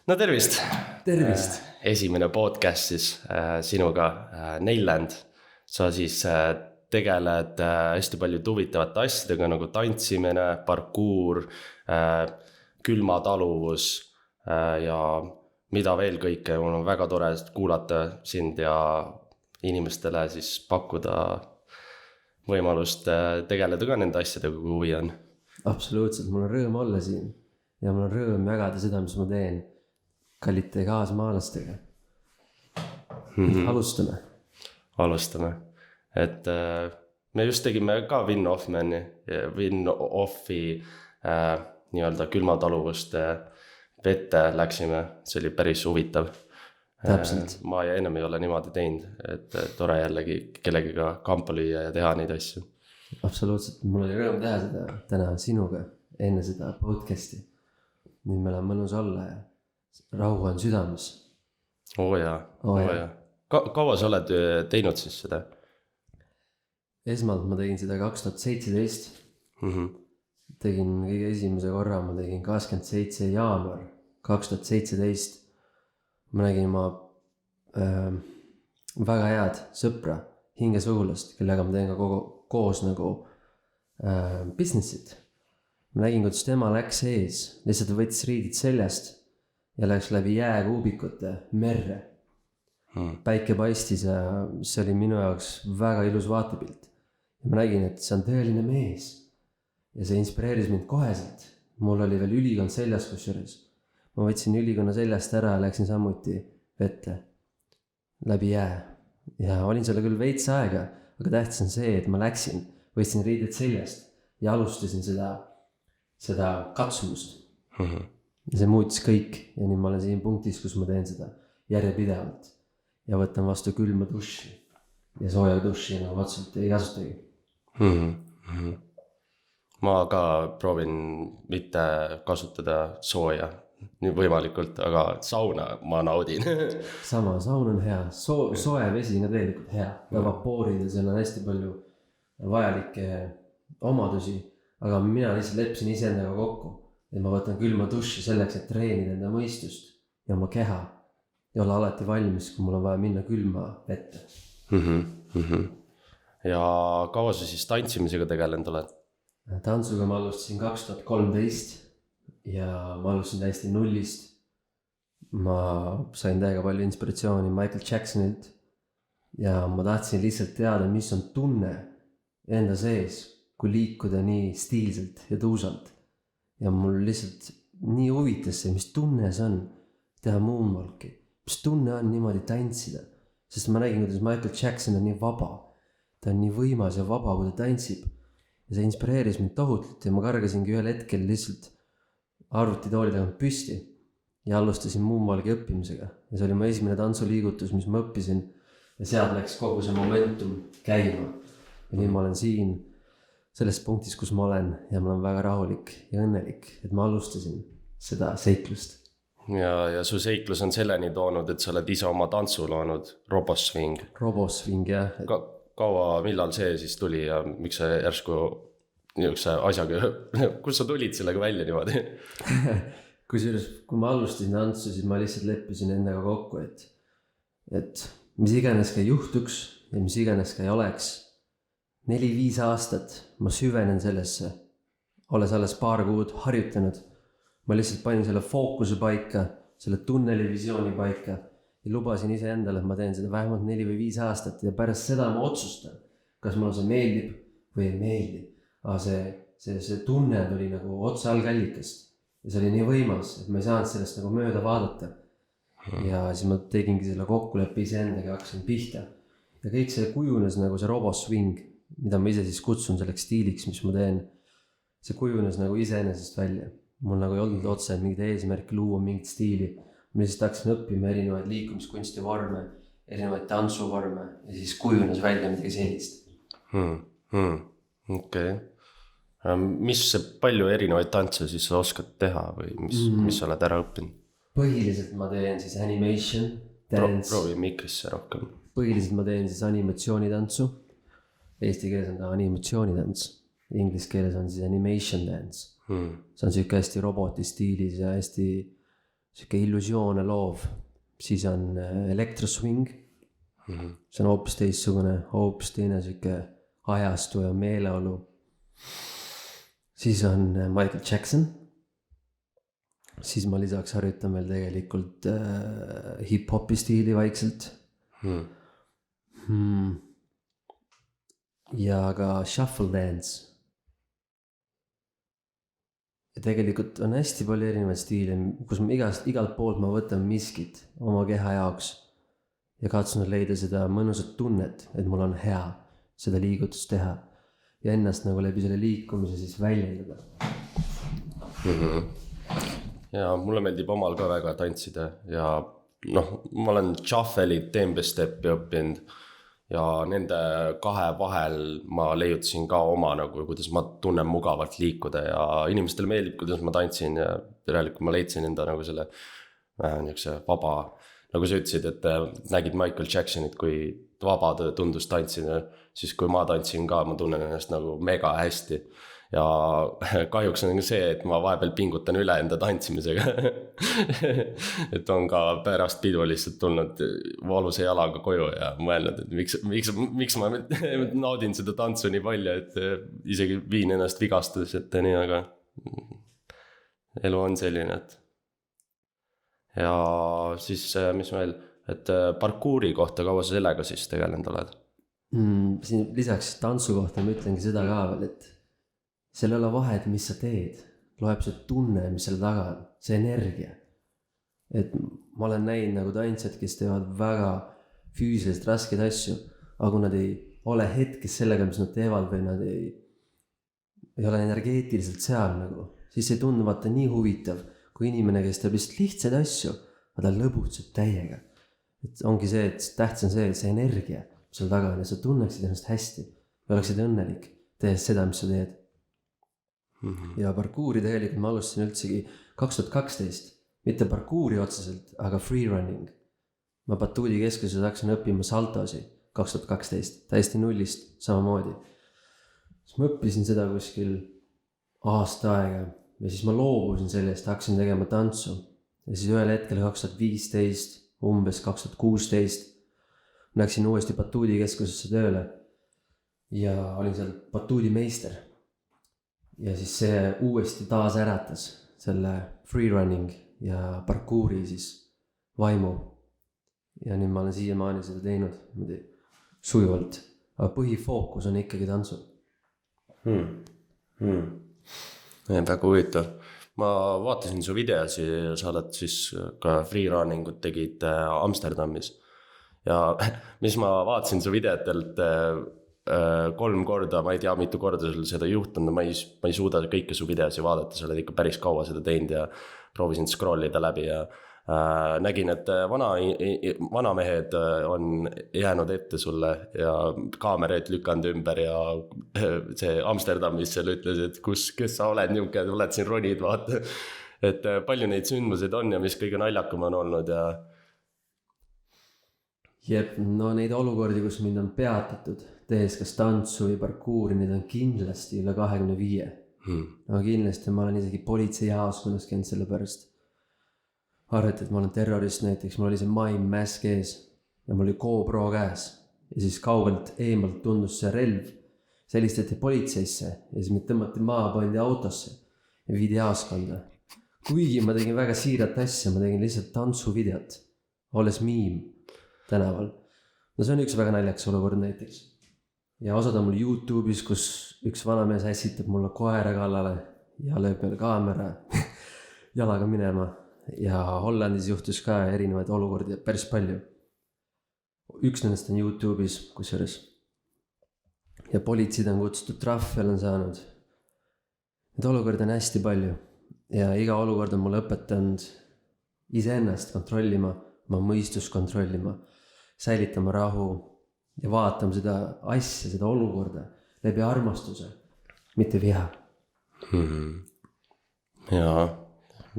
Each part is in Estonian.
No tervist! Tervist! Esimene podcast siis sinuga, Neiland. Sa siis tegeled hästi palju huvitavate asjadega nagu tantsimine, parkuur, külmataluvus ja mida veel kõike. Mul on väga tore kuulata sind ja inimestele siis pakkuda võimalust tegeleda ka nende asjadega, kui huvi on. Absoluutselt, mul on rõõm olla siin ja mul on rõõm jagada seda, mis ma teen kallite kaasmaalastega. Alustame. Et me just tegime ka Win Offi nii-öelda külmataluvust vette läksime. See oli päris huvitav. Täpselt. Ma ennem ei ole niimoodi teinud, et tore jällegi kellegiga kampa lüüa ja teha neid asju. Absoluutselt, mul oli rõõm teha seda täna sinuga enne seda podcasti. Nüüd meil on mõnus olla ja rahu on südames. Oo jaa. Kaua sa oled teinud siis seda? Esmalt ma tegin seda 2017. Tegin kõige esimese korra, ma tegin 27. jaanuar 2017. Ma nägin oma väga head sõpra, hingesugulast, kellega ma teen ka koos nagu businessit. Ma nägin, kuidas tema läks ees, lihtsalt võttis riidid seljast ja läks läbi jääkuubikute merre. Päike paistis ja see oli minu jaoks väga ilus vaatepilt. Ja ma nägin, et see on tõeline mees. Ja see inspireeris mind koheselt. Mul oli veel ülikond seljas kusjuures. Ma võtsin ülikonna seljast ära ja läksin samuti vette läbi jää. Ja olin selle küll veits aega, aga tähtis on see, et ma läksin, võtsin riided seljast ja alustasin seda katsumust. Ja see muutis kõik ja nüüd ma olen siin punktis, kus ma teen seda järjepidevalt ja võtan vastu külma duši ja sooja duši nagu vatsult ei kasutagi. Ma ka proovin mitte kasutada sooja nii võimalikult, aga sauna ma naudin. Sama, saun on hea, soe vesi on tegelikult hea, ta vapoorid ja seal on hästi palju vajalikke omadusi, aga mina lihtsalt lepsin iseendaga kokku. Et ma võtan külma duši selleks, et treenida enda mõistust ja oma keha ja olla alati valmis, kui mul on vaja minna külma vette. Ja kaua sa siis tantsimisega tegelenud oled? Tantsuga ma alustasin 2013 ja ma alustasin täiesti nullist. Ma sain täiega palju inspiratsiooni Michael Jacksonilt ja ma tahtsin lihtsalt teada, mis on tunne enda sees, kui liikuda nii stiilselt ja tuusalt. Ja mul lihtsalt nii huvitas see, mis tunne see on teha moonwalki, mis tunne on niimoodi tantsida, sest ma nägin, kuidas Michael Jackson on nii vaba, ta on nii võimas ja vaba, kui ta tantsib ja see inspireeris mind tohutult ja ma kargasingi ühel hetkel lihtsalt arvutitooli tagant püsti ja alustasin moonwalki õppimisega ja see oli mu esimene tantsuliigutus, mis ma õppisin ja sealt läks kogu see momentum käima ja nüüd ma olen siin selles punktis, kus ma olen ja ma olen väga rahulik ja õnnelik, et ma alustasin seda seiklust. Ja su seiklus on selleni toonud, et sa oled ise oma tantsu loonud, Roboswing. Roboswing, jah. Kaua, millal see siis tuli ja miks sa järsku niisuguse asjaga, kus sa tulid sellega välja niimoodi? Kusjuures, kui ma alustasin tantsu, siis ma lihtsalt leppisin endaga kokku, et mis iganes ka juhtuks ja mis iganes ka ei oleks, 4-5 aastat ma süvenen sellesse, olles alles paar kuud harjutanud. Ma lihtsalt panin selle fookuse paika, selle tunnelivisiooni paika ja lubasin ise endale, et ma teen seda vähemalt 4 või 5 aastat ja pärast seda ma otsustan, kas mulle see meeldib või ei meeldi. Aga see tunne tuli nagu otse algallikast ja see oli nii võimas, et ma ei saanud sellest nagu mööda vaadata. Ja siis ma tegingi selle kokkuleppe iseendaga ja hakkasin pihta. Ja kõik see kujunes nagu see Roboswing, mida ma ise siis kutsun selleks stiiliks, mis ma teen, see kujunes nagu iseenesest välja. Mul nagu ei olnud otse mingit eesmärki luua mingit stiili. Ma lihtsalt hakkasin õppima erinevaid liikumiskunsti vorme, erinevaid tantsuvorme ja siis kujunes välja midagi sellist. Okei. Mis palju erinevaid tantse siis sa oskad teha või mis sa oled ära õppinud? Põhiliselt ma teen siis animation dance. Proovi mikrisse rohkem. Põhiliselt ma teen siis animatsioonitantsu. Eesti keeles on ta animatsioonitants. Inglis keeles on siis animation dance. See on siuke hästi roboti stiilis ja hästi sihuke illusioone loov, siis on elektroswing, see on hoopis teistsugune, hoopis teine sihuke ajastu ja meeleolu. siis on Michael Jackson, siis ma lisaks harjutan veel tegelikult hip-hopi stiili vaikselt. Ja ka shuffle dance. Ja tegelikult on hästi palju erinevaid stiile, kus ma igalt poolt ma võtan miskit oma keha jaoks ja katsun leida seda mõnusat tunnet, et mul on hea seda liigutust teha ja ennast nagu läbi selle liikumise siis väljendada. Ja mulle meeldib omal ka väga tantsida ja noh, ma olen shuffle'it, tempo step'i õppinud ja nende kahe vahel ma leiutasin ka oma nagu, kuidas ma tunnen mugavalt liikuda ja inimestele meeldib, kuidas ma tantsin ja järelikult ma leidsin enda nagu selle niisuguse vaba, nagu sa ütlesid, et nägid Michael Jacksonit, kui vaba tundus tantsida, siis kui ma tantsin ka, ma tunnen ennast nagu mega hästi. Ja kahjuks on see, et ma vahepeal pingutan üle enda tantsimisega. Et on ka pärast pidu lihtsalt tulnud valusa jalaga koju ja mõelnud, et miks ma naudin seda tantsu nii palju, et isegi viin ennast vigastus, et nii, aga elu on selline, et ja siis mis veel, et parkuuri kohta kaua sa sellega siis tegelenud oled? Siin lisaks tantsu kohta ma ütlengi seda ka veel, et seal ei ole vahet, mis sa teed, loeb see tunne, mis selle taga on, see energia. Et ma olen näinud nagu tantsijad, kes teevad väga füüsiliselt raskeid asju, aga kui nad ei ole hetkes sellega, mis nad teevad või nad ei ole energeetiliselt seal nagu, siis see tundub vaata nii huvitav, kui inimene, kes teeb lihtsaid asju, aga ta lõbutseb täiega. Et ongi see, et tähtis on see energia, mis seal taga on ja sa tunneksid ennast hästi ja oleksid õnnelik tehes seda, mis sa teed. Ja parkuuri tegelikult ma alustasin üldsegi 2012, mitte parkuuri otseselt, aga freerunning. Ma Batuudi keskuses hakkasin õppima saltosi 2012, täiesti nullist samamoodi. Siis ma õppisin seda kuskil aasta aega ja siis ma loobusin sellest, hakkasin tegema tantsu. Ja siis ühel hetkel 2015, umbes 2016, läksin uuesti Batuudi keskusesse tööle ja olin seal Batuudi meister. Ja siis see uuesti taas äratas selle freerunning ja parkuuri siis vaimu. Ja nüüd ma olen siiamaani seda teinud sujuvalt, aga põhifookus on ikkagi tantsu. Väga huvitav. Ma vaatasin su videosi ja sa oled siis ka freerunningut tegid Amsterdamis. Ja mis ma vaatasin su videotelt 3 korda, ma ei tea mitu korda sul seda juhtunud, ma ei suuda kõike su videosi vaadata, sa oled ikka päris kaua seda teinud ja proovisin scrollida läbi ja nägin, et vanamehed on jäänud ette sulle ja kaameraid lükanud ümber ja see Amsterdamis seal ütles, et kes sa oled niuke, oled siin ronid, vaata. Et palju neid sündmuseid on ja mis kõige naljakam on olnud ja Jep, no neid olukordi, kus mind on peatatud, tehes kas tantsu või parkuuri, neid on kindlasti üle 25. No kindlasti ma olen isegi politseijaoskonnas käinud selle pärast. Arvati, et ma olen terrorist näiteks, mul oli see mime mask ees ja mul oli GoPro käes. Ja siis kaugelt eemalt tundus see relv, sellistati politseisse ja siis mind tõmmati maha, pandi autosse ja viidi jaoskonda. Kuigi ma tegin väga siirat asja, ma tegin lihtsalt tantsuvideot, olles miim tänaval. No see on üks väga naljakas olukord näiteks. Ja osad on mul YouTube'is, kus üks vanamees ässitab mulle koera kallale ja lööb peale kaamera jalaga minema. Ja Hollandis juhtus ka erinevaid olukordi päris palju. Üks nendest on YouTube'is kusjuures. Ja politsid on kutsutud, trahvi olen saanud. Need olukordi on hästi palju. Ja iga olukord on mulle õpetanud iseennast kontrollima, oma mõistust kontrollima, säilitama rahu ja vaatama seda asja, seda olukorda läbi armastuse, mitte viha. Jaa,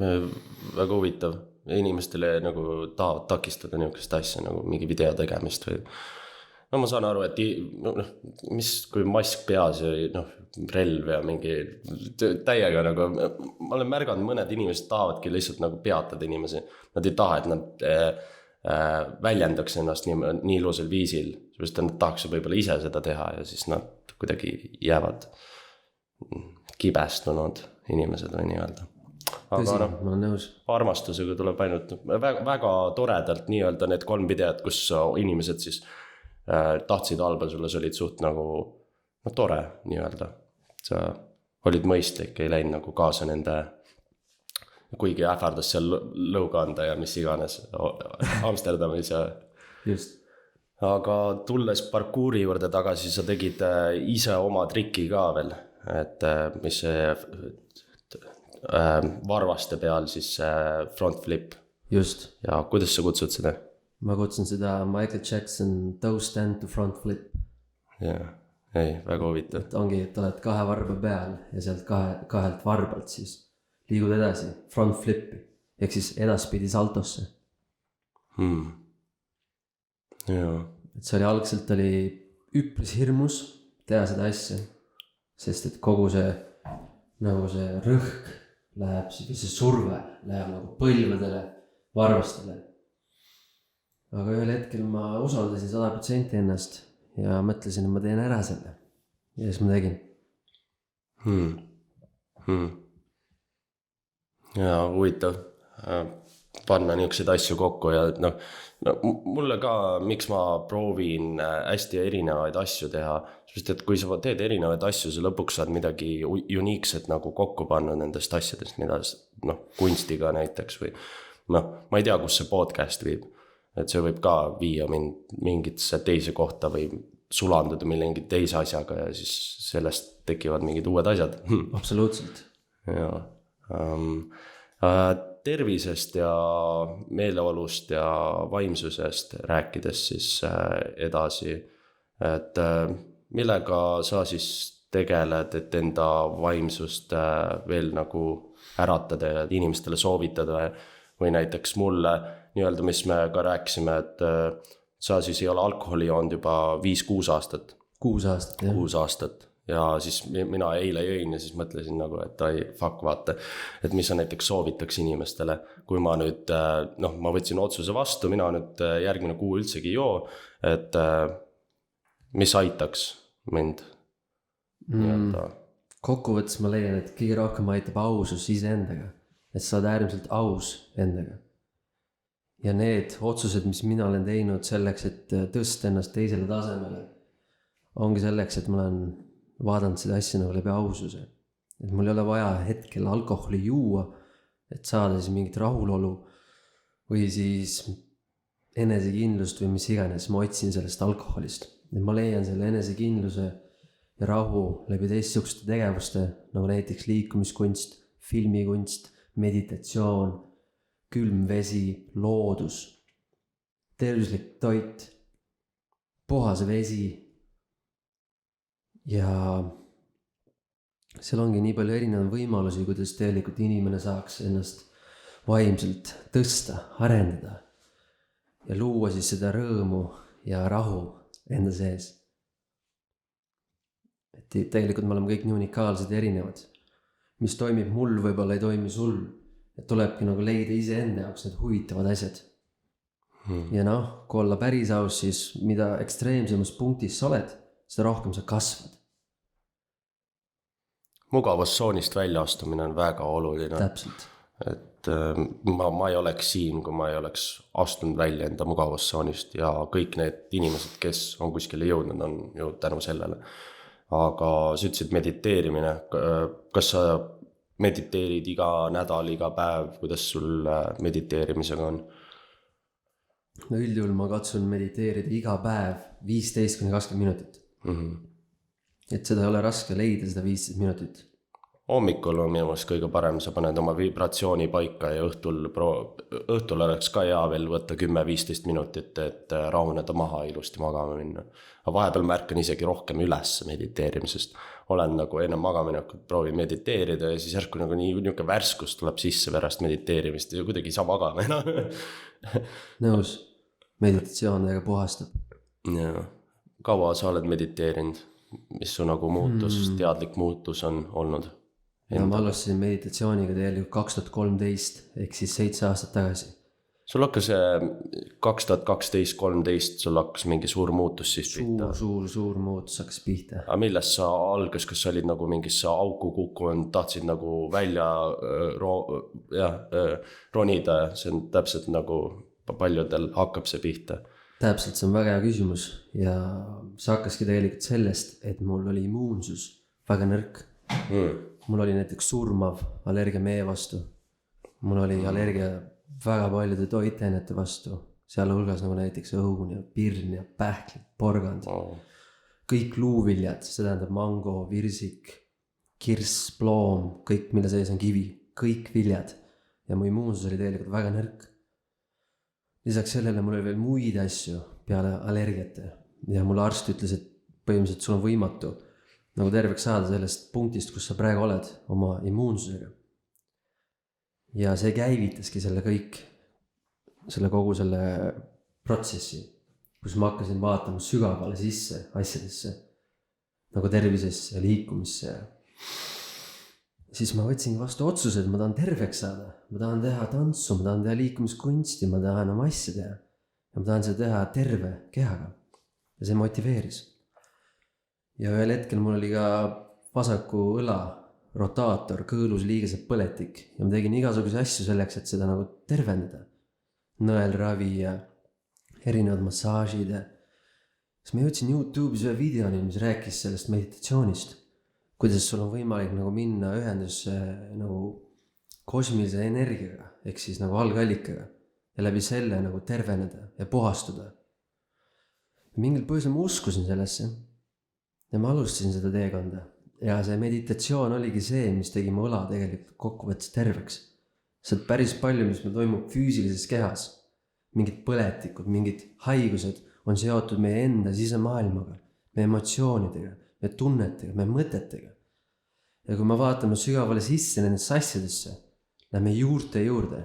väga huvitav. Inimestele nagu tahavad takistada niisugust asja nagu mingi video tegemist või no ma saan aru, et mis, kui mask peas ja relv ja mingi täiega nagu, ma olen märganud, mõned inimesed tahavadki lihtsalt nagu peatada inimesi. Nad ei taha, et nad väljendaks ennast nii ilusal viisil, sest nad tahaks võib-olla ise seda teha ja siis nad kuidagi jäävad kibestunud inimesed või nii-öelda. Tõsi, ma olen nõus. Armastusega tuleb ainult väga toredalt nii-öelda need 3 videot, kus inimesed siis tahtsid halba sulle, sa olid suht nagu tore nii-öelda. Sa olid mõistlik, ei läinud nagu kaasa nende, kuigi ähvardas seal lõuga anda ja mis iganes Amsterdamis ja... Just. Aga tulles parkuuri juurde tagasi, sa tegid ise oma triki ka veel, et mis see varvaste peal siis front flip. Just. Ja kuidas sa kutsud seda? Ma kutsun seda Michael Jackson toe stand to front flip. Jaa, ei, väga huvitav. Et ongi, et oled 2 varba peal ja sealt kahelt varbalt siis liigud edasi front flipi, ehk siis edaspidi saltosse. Jaa. Et see oli algselt oli üpris hirmus teha seda asja, sest et kogu see nagu see rõhk läheb, või see surve läheb nagu põlvedele, varvastele. Aga ühel hetkel ma usaldasin 100% ennast ja mõtlesin, et ma teen ära selle. Ja siis ma tegin. Jaa, huvitav panna niisuguseid asju kokku ja mulle ka, miks ma proovin hästi erinevaid asju teha, sest et kui sa teed erinevaid asju, sa lõpuks saad midagi uniikset nagu kokku panna nendest asjadest, mida kunstiga näiteks või ma ei tea, kus see podcast viib, et see võib ka viia mind mingitesse teise kohta või sulanduda mingi teise asjaga ja siis sellest tekivad mingid uued asjad. Absoluutselt. Jaa. Tervisest ja meeleolust ja vaimsusest rääkides siis edasi, et millega sa siis tegeled, et enda vaimsust veel nagu äratada ja inimestele soovitada või näiteks mulle nii-öelda, mis me ka rääkisime, et sa siis ei ole alkoholi joonud juba 5-6 aastat. 6 aastat, jah. 6 aastat. Ja siis mina eile jõin ja siis mõtlesin nagu, et fuck, vaata, et mis sa näiteks soovitaks inimestele, kui ma nüüd, ma võtsin otsuse vastu, mina nüüd järgmine kuu üldsegi joo, et mis aitaks mind? Kokkuvõttes ma leian, et kõige rohkem aitab ausus iseendaga, et sa oled äärmiselt aus endaga. Ja need otsused, mis mina olen teinud selleks, et tõsta ennast teisele tasemele, ongi selleks, et ma olen vaadanud seda asja nagu läbi aususe. Et mul ei ole vaja hetkel alkoholi juua, et saada siis mingit rahulolu või siis enesekindlust või mis iganes ma otsin sellest alkoholist. Et ma leian selle enesekindluse ja rahu läbi teistsuguste tegevuste, nagu näiteks liikumiskunst, filmikunst, meditatsioon, külm vesi, loodus, tervislik toit, puhas vesi. Ja seal ongi nii palju erinevaid võimalusi, kuidas tegelikult inimene saaks ennast vaimselt tõsta, arendada ja luua siis seda rõõmu ja rahu enda sees. Et tegelikult me oleme kõik nii unikaalsed ja erinevad. Mis toimib mul, võib-olla ei toimi sul. Et tulebki nagu leida iseenda jaoks need huvitavad asjad. Ja kui olla päris aus, siis mida ekstreemsemas punktis sa oled, seda rohkem sa kasvad. Mugavustsoonist väljaastumine on väga oluline. Täpselt. Et ma ei oleks siin, kui ma ei oleks astunud välja enda mugavustsoonist ja kõik need inimesed, kes on kuskile jõudnud, on ju tänu sellele. Aga sa ütlesid mediteerimine. Kas sa mediteerid iga nädal, iga päev? Kuidas sul mediteerimisega on? No üldjuhul ma katsun mediteerida iga päev 15-20 minutit. Et seda ei ole raske leida, seda 15 minutit. Hommikul on minu meelest kõige parem, sa paned oma vibratsiooni paika ja õhtul oleks ka hea veel võtta 10-15 minutit, et rahuneda maha ilusti magama minna. Aga vahepeal märkan isegi rohkem üles mediteerimisest. Olen nagu enne magaminekut proovin mediteerida ja siis järsku nagu niisugune värskus tuleb sisse pärast mediteerimist ja kuidagi ei saa magama. Nõus, meditatsioon väga puhastab. Jaa. kaua sa oled mediteerinud, mis su nagu muutus, teadlik muutus on olnud? Ja ma alustasin meditatsiooniga tegelikult 2013 ehk siis 7 aastat tagasi. Sul hakkas 2012-13, sul hakkas mingi suur muutus siis pihta. Suur muutus hakkas pihta. Aga millest sa algas, kas sa olid nagu mingisse auku kukkunud, tahtsid nagu välja ronida, see on täpselt nagu paljudel hakkab see pihta. Täpselt, see on väga hea küsimus ja see hakkaski tegelikult sellest, et mul oli immuunsus väga nõrk. Mul oli näiteks surmav allergia mee vastu. Mul oli allergia väga paljude toitainete vastu, sealhulgas nagu näiteks õun ja pirn ja pähklid, porgand. Kõik luuviljad, see tähendab mango, virsik, kirss, ploom, kõik mille sees on kivi, kõik viljad. Ja mu immuunsus oli tegelikult väga nõrk. Lisaks sellele mul oli veel muid asju peale allergiate ja mul arst ütles, et põhimõtteliselt sul on võimatu nagu terveks saada sellest punktist, kus sa praegu oled oma immuunsusega. Ja see käivitaski selle kõik, kogu selle protsessi, kus ma hakkasin vaatama sügavale sisse asjadesse, nagu tervisesse ja liikumisse. Siis ma võtsin vastu otsuse, et ma tahan terveks saada, ma tahan teha tantsu, ma tahan teha liikumiskunsti, ma tahan oma asja teha ja ma tahan seda teha terve kehaga ja see motiveeris. Ja ühel hetkel mul oli ka vasaku õla rotaator, kõõlus liigesed põletik ja ma tegin igasuguse asju selleks, et seda nagu tervendada. Nõelravi ja erinevad massaažid ja siis ma jõudsin YouTube'is ühe videoni, mis rääkis sellest meditatsioonist, kuidas sul on võimalik nagu minna ühendusse nagu kosmilise energiaga, ehk siis nagu algallikaga ja läbi selle nagu terveneda ja puhastuda. Mingil põhjusel ma uskusin sellesse ja ma alustasin seda teekonda ja see meditatsioon oligi see, mis tegi mu õla tegelikult kokkuvõttes terveks. See on päris palju, mis meil toimub füüsilises kehas. Mingid põletikud, mingid haigused on seotud meie enda sisemaailmaga, meie emotsioonidega, meie tunnetega, meie mõtetega. Ja kui me vaatame sügavale sisse nendesse asjadesse, lähme juurte juurde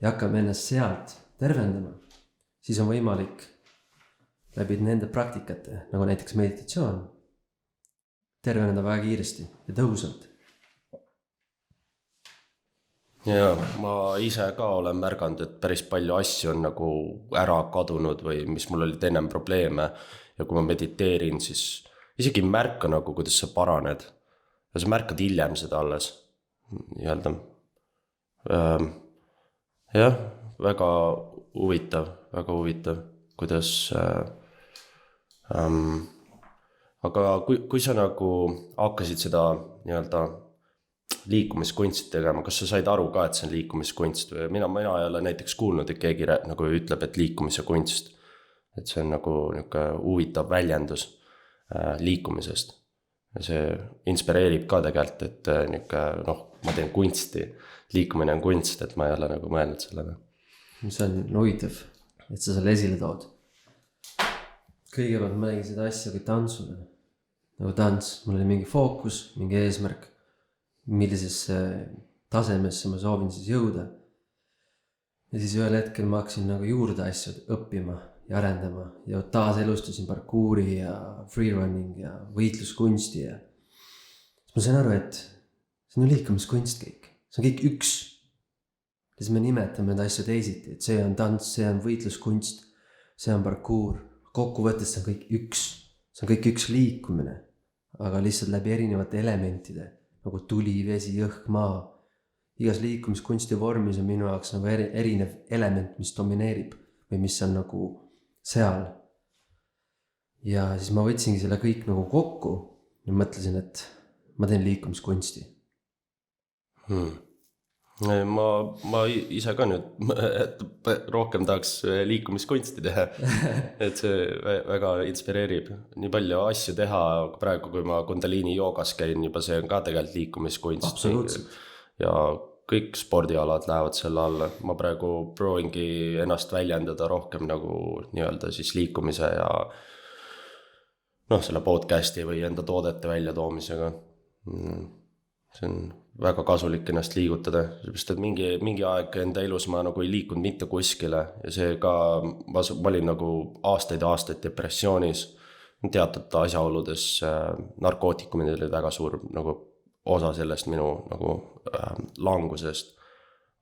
ja hakkame ennast sealt tervendama, siis on võimalik läbi nende praktikate, nagu näiteks meditatsioon, terveneda väga kiiresti ja tõhusalt. Ja ma ise ka olen märganud, et päris palju asju on nagu ära kadunud või mis mul olid ennem probleeme ja kui ma mediteerin, siis isegi ei märka nagu, kuidas sa paraned ja sa märkad hiljem seda alles nii-öelda. Jah, väga huvitav, kuidas aga kui sa nagu hakkasid seda nii-öelda liikumiskunsti tegema, kas sa said aru ka, et see on liikumiskunst või mina ei ole näiteks kuulnud, et keegi nagu ütleb, et liikumise kunst, et see on nagu huvitav väljendus liikumisest ja see inspireerib ka tegelikult, et ma teen kunsti, liikumine on kunst, et ma ei ole nagu mõelnud sellele. See on huvitav, et sa selle esile tood. Kõigepealt ma nägin seda asja kui tantsuna, nagu tants, mul oli mingi fookus, mingi eesmärk, millisesse tasemesse ma soovin siis jõuda. Ja siis ühel hetkel ma hakkasin nagu juurde asju õppima ja arendama ja taas elustasin parkuuri ja freerunning ja võitluskunsti ja siis ma sain aru, et see on ju liikumiskunst kõik, see on kõik üks. Ja siis me nimetame need asju teisiti, et see on tants, see on võitluskunst, see on parkuur, kokkuvõttes see on kõik üks, see on kõik üks liikumine, aga lihtsalt läbi erinevate elementide, nagu tuli, vesi, õhk, maa. Igas liikumiskunsti vormis on minu jaoks nagu erinev element, mis domineerib või mis on nagu seal. Ja siis ma võtsingi selle kõik nagu kokku ja mõtlesin, et ma teen liikumiskunsti. Ma ise ka nüüd rohkem tahaks liikumiskunsti teha, et see väga inspireerib nii palju asju teha, praegu kui ma Kundalini joogas käin, juba see on ka tegelikult liikumiskunst. Absoluutselt. Ja kõik spordialad lähevad selle alla, ma praegu proovingi ennast väljendada rohkem nagu nii-öelda siis liikumise ja selle podcasti või enda toodete väljatoomisega. See on väga kasulik ennast liigutada, sest et mingi aeg enda elus ma nagu ei liikunud mitte kuskile ja see ka, ma olin nagu aastaid depressioonis, teatud asjaoludes narkootikumid olid väga suur nagu osa sellest minu nagu langusest.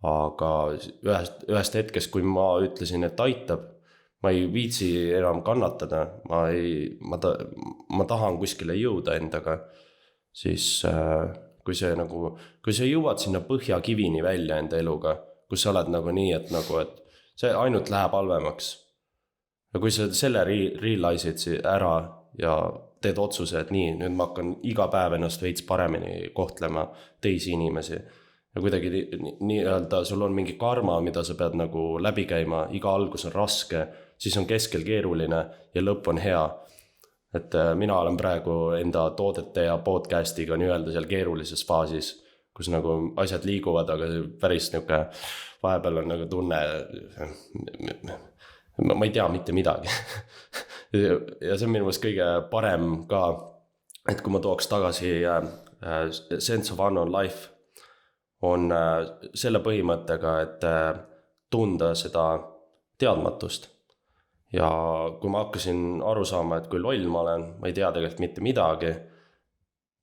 Aga ühest hetkest, kui ma ütlesin, et aitab, ma ei viitsi enam kannatada, ma tahan kuskile jõuda endaga, siis kui sa jõuad sinna põhjakivini välja enda eluga, kus sa oled nagu nii, et see ainult läheb halvemaks. Ja kui sa selle realise'id ära ja teed otsuse, et nii, nüüd ma hakkan iga päev ennast veits paremini kohtlema teisi inimesi. Ja kuidagi nii-öelda sul on mingi karma, mida sa pead nagu läbi käima, iga algus on raske, siis on keskel keeruline ja lõpp on hea. Et mina olen praegu enda toodete ja podcastiga nii-öelda seal keerulises faasis, kus nagu asjad liiguvad, aga päris niuke vahepeal on nagu tunne, ma ei tea mitte midagi. Ja see on minu meelest kõige parem ka, et kui ma tooks tagasi Sense of Unknown Life, on selle põhimõttega, et tunda seda teadmatust. Ja kui ma hakkasin aru saama, et kui loll ma olen, ma ei tea tegelikult mitte midagi,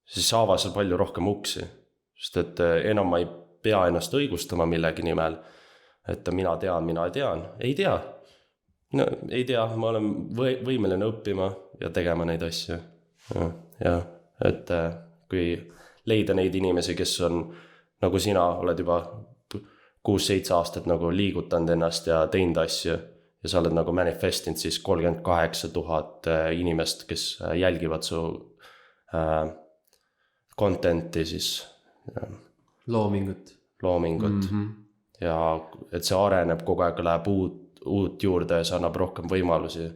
siis avasin palju rohkem uksi. Sest et enam ma ei pea ennast õigustama millegi nimel, et mina tean. Ei tea. No, ei tea, ma olen võimeline õppima ja tegema neid asju. Ja, et kui leida neid inimesi, kes on nagu sina oled juba 6-7 aastat nagu liigutanud ennast ja teinud asju ja sa oled nagu manifestinud siis 38,000 inimest, kes jälgivad su content'i siis. Loomingut. Ja et see areneb kogu aeg, läheb uut juurde ja see annab rohkem võimalusi.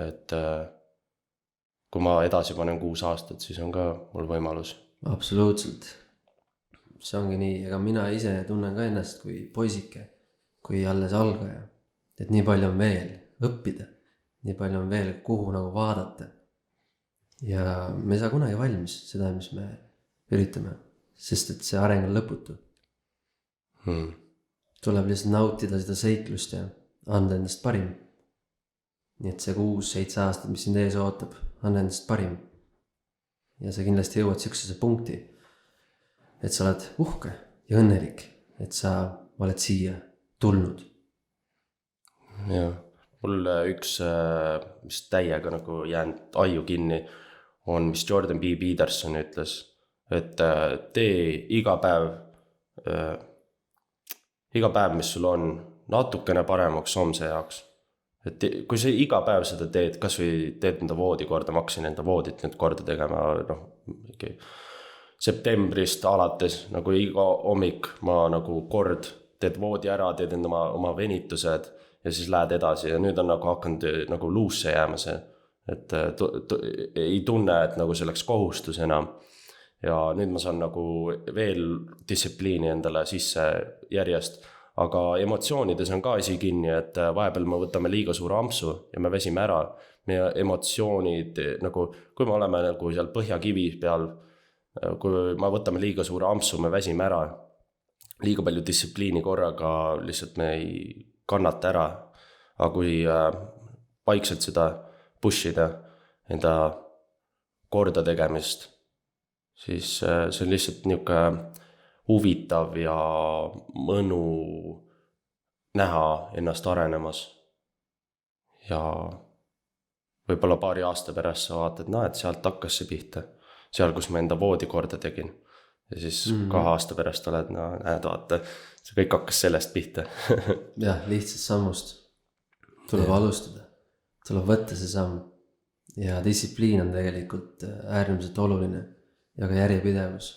Et kui ma edasi panen 6 aastat, siis on ka mul võimalus. Absoluutselt. See ongi nii, ega mina ise tunnen ka ennast kui poisike, kui alles algaja. Et nii palju on veel õppida, nii palju on veel kuhu nagu vaadata. Ja me ei saa kunagi valmis seda, mis me üritame, sest et see areng on lõputu. Tuleb lihtsalt nautida seda seiklust ja anda endast parim. Nii et see 6-7 aastat, mis sind ees ootab, anda endast parim. Ja sa kindlasti jõuad siuksesse punkti, et sa oled uhke ja õnnelik, et sa oled siia tulnud. Ja, mul üks, mis täiega nagu jäänud aju kinni, on, mis Jordan B. Peterson ütles, et tee iga päev, mis sul on, natukene paremaks homse jaoks. Et kui sa iga päev seda teed, kas või teed enda voodi korda, ma hakkasin enda voodit nüüd korda tegema, septembrist alates, nagu iga hommik ma nagu kord teed voodi ära, teed enda oma venitused ja siis lähed edasi ja nüüd on nagu hakanud nagu luusse jääma see, et ei tunne, et nagu see oleks kohustus enam ja nüüd ma saan nagu veel distsipliini endale sisse järjest, aga emotsioonides on ka asi kinni, et vahepeal me võtame liiga suure ampsu ja me väsime ära, meie emotsioonid nagu, kui me oleme nagu seal põhjakivi peal, kui me võtame liiga suure ampsu, me väsime ära, liiga palju distsipliini korraga, lihtsalt me ei kannata ära, aga kui vaikselt seda pushida enda korda tegemist, siis see on lihtsalt niuke huvitav ja mõnu näha ennast arenemas ja võib-olla paari aasta pärast sa vaatad, et sealt hakkas see pihta. Seal, kus ma enda voodi korda tegin. Ja siis 2 aasta pärast oled, näed vaata, see kõik hakkas sellest pihta. Jah, lihtsalt sammust. Tuleb alustada. Tuleb võtta see samm. Ja distsipliin on tegelikult äärmiselt oluline ja ka järjepidevus.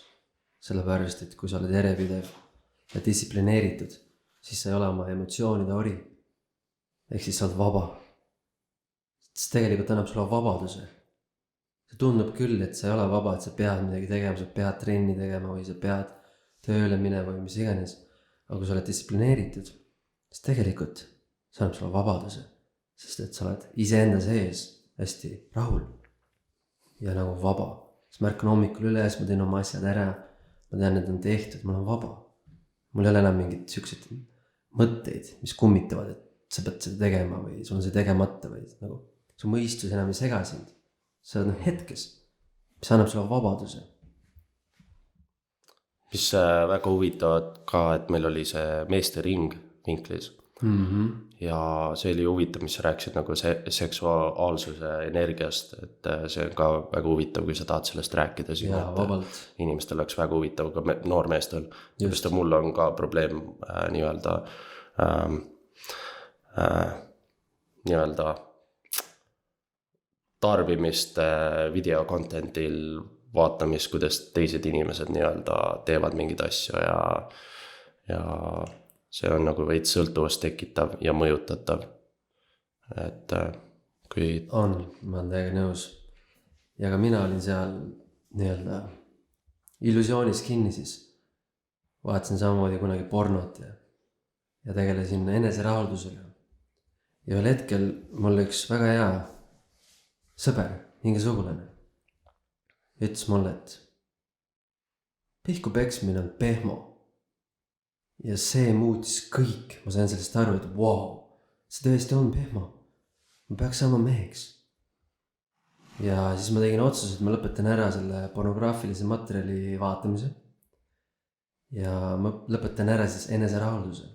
Sellepärast, et kui sa oled järjepidev ja distsiplineeritud, siis sa ei ole oma emotsioonide ori. Ehk siis sa oled vaba. See tegelikult annab sulle vabaduse. See tundub küll, et sa ei ole vaba, et sa pead midagi tegema, sa pead trenni tegema või sa pead tööle minema või mis iganes. Aga kui sa oled distsiplineeritud, siis tegelikult see annab sulle vabaduse, sest et sa oled iseenda sees hästi rahul ja nagu vaba. Siis märkan hommikul üles, ma teen oma asjad ära, ma tean, et on tehtud, ma olen vaba. Mul ei ole enam mingid siuksed mõtteid, mis kummitavad, et sa pead seda tegema või sul on see tegemata või nagu su mõistus enam ei sega sind. sa oled hetkes, mis annab sulle vabaduse. mis väga huvitav ka, et meil oli see meeste ring Vinklis ja see oli huvitav, mis sa rääkisid nagu seksuaalsuse energiast, et see on ka väga huvitav, kui sa tahad sellest rääkida siin, Jaa, et vabalt. inimestel oleks väga huvitav ka noormeestel, sest mul on ka probleem nii-öelda tarbimist video content'il vaatamist, kuidas teised inimesed nii-öelda teevad mingeid asju ja see on nagu veits sõltuvust tekitav ja mõjutatav. Et kui ma olen täiega nõus. Ja ka mina olin seal nii-öelda illusioonis kinni siis. Vaatasin samamoodi kunagi pornot ja tegelesin eneserahuldusega. Ja ühel hetkel mul üks väga hea sõber, mingi sugulane, ütles mulle, et pihku peksmine on pehmo. Ja see muutis kõik. Ma sain sellest aru, et see tõesti on pehmo. Ma peaks saama meheks. Ja siis ma tegin otsuse, et ma lõpetan ära selle pornograafilise materjali vaatamise. Ja ma lõpetan ära siis eneserahulduse.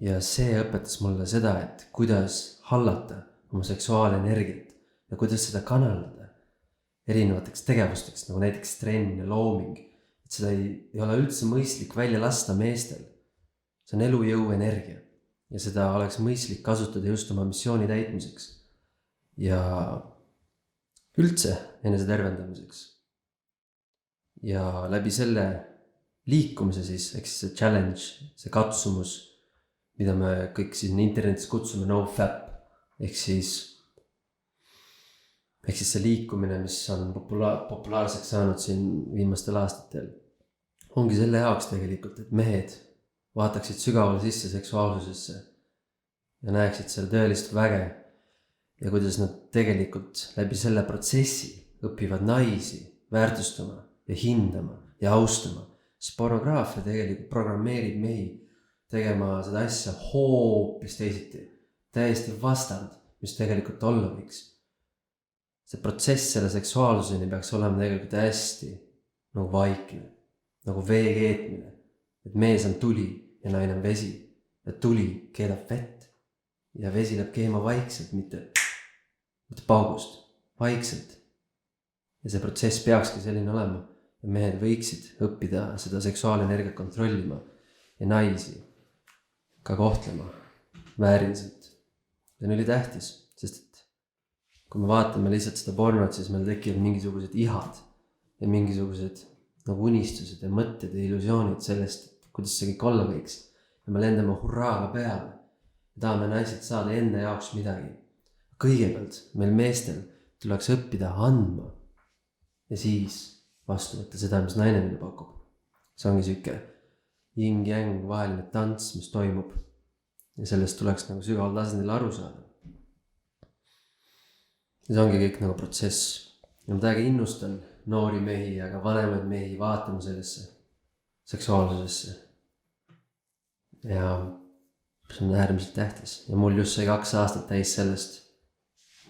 Ja see õpetas mulle seda, et kuidas hallata oma seksuaalenergiat ja kuidas seda kanaldada erinevateks tegevusteks, nagu näiteks trenn ja looming. Et seda ei ole üldse mõistlik välja lasta meestel. See on elujõu energia ja seda oleks mõistlik kasutada just oma missiooni täitmiseks ja üldse enese tervendamiseks. Ja läbi selle liikumise siis, ehk siis see challenge, see katsumus, mida me kõik siin internetis kutsume NoFap, ehk siis see liikumine, mis on populaarseks saanud siin viimastel aastatel, ongi selle jaoks tegelikult, et mehed vaataksid sügavale sisse seksuaalsusesse ja näeksid selle tõelist väge ja kuidas nad tegelikult läbi selle protsessi õpivad naisi väärtustama ja hindama ja austama. Sest pornograafia tegelikult programmeerib mehi tegema seda asja hoopis teisiti, täiesti vastand, mis tegelikult olla võiks. See protsess selle seksuaalsuseni peaks olema tegelikult hästi nagu vaikne, nagu vee keetmine, et mees on tuli ja naine on vesi ja tuli keedab vett ja vesi läheb keema vaikselt, mitte paugust, vaikselt. Ja see protsess peakski selline olema ja mehed võiksid õppida seda seksuaalenergiat kontrollima ja naisi ka kohtlema vääriliselt. See on ülitähtis, sest kui me vaatame lihtsalt seda pornot, siis meil tekivad mingisugused ihad ja mingisugused nagu unistused ja mõtted ja illusioonid sellest, kuidas see kõik olla võiks. Ja me lendame hurraaga peale ja tahame naised saada enda jaoks midagi. Kõigepealt meil meestel tuleks õppida andma ja siis vastu võtta seda, mis naine meile pakub. See ongi siuke yin-yang vaheline tants, mis toimub ja sellest tuleks nagu sügaval tasandil aru saada. Ja see ongi kõik nagu protsess. Ja ma täiega innustan noori mehi ja ka vanemaid mehi vaatama sellesse seksuaalsusesse. Ja see on äärmiselt tähtis. Ja mul just sai 2 aastat täis sellest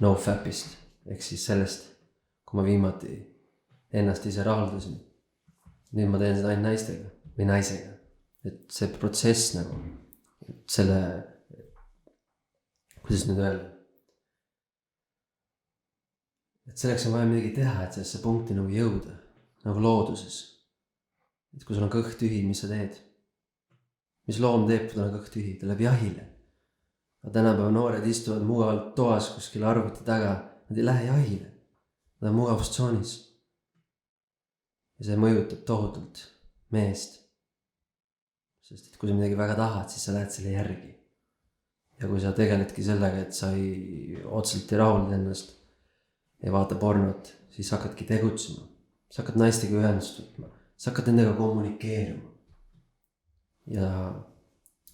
NoFapist. Ehk siis sellest, kui ma viimati ennast ise rahuldasin. Nüüd ma teen seda ainult naistega või naisega. Et see protsess nagu, selle, kuidas nüüd öelda, et selleks on vaja midagi teha, et sellesse punkti nagu jõuda, nagu looduses. Et kui sul on kõht tühi, mis sa teed? Mis loom teeb, kui tal on kõht tühi? Ta läheb jahile. Aga tänapäeva noored istuvad mugavalt toas kuskil arvuti taga. Nad ei lähe jahile. Nad on mugavustsoonis. Ja see mõjutab tohutult meest. Sest et kui sa midagi väga tahad, siis sa lähed selle järgi. Ja kui sa tegeledki sellega, et sa otseselt ei rahulda ennast ja vaata pornot, siis hakkadki tegutsema. Sa hakkad naistega ühendust võtma. Sa hakkad nendega kommunikeerima. Ja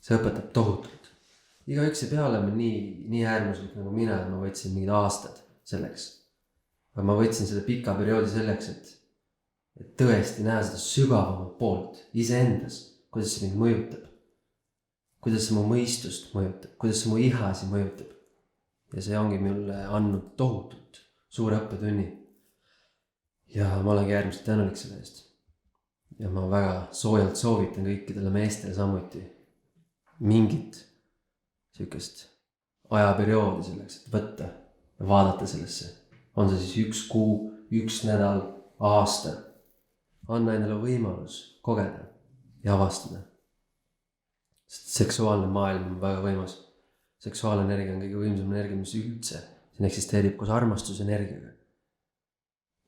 see õpetab tohutult. Igaüks ei pea olema nii äärmuslik nagu mina, et ma võtsin mingid aastad selleks. Aga ma võtsin selle pika perioodi selleks, et tõesti näha seda sügavamat poolt iseendas, kuidas see mind mõjutab. Kuidas see mu mõistust mõjutab, kuidas see mu ihasi mõjutab. Ja see ongi mulle andnud tohutult suure õppetunni. ja ma olengi äärmiselt tänulik selle eest. ja ma väga soojalt soovitan kõikidele meestele samuti mingit sihukest ajaperioodi selleks, et võtta ja vaadata sellesse. On see siis 1 kuu, 1 nädal, aasta. Anna endale võimalus kogeda ja avastada. Sest seksuaalne maailm on väga võimas. Seksuaalne energia on kõige võimsam energia, mis üldse. See eksisteerib koos armastusenergiaga.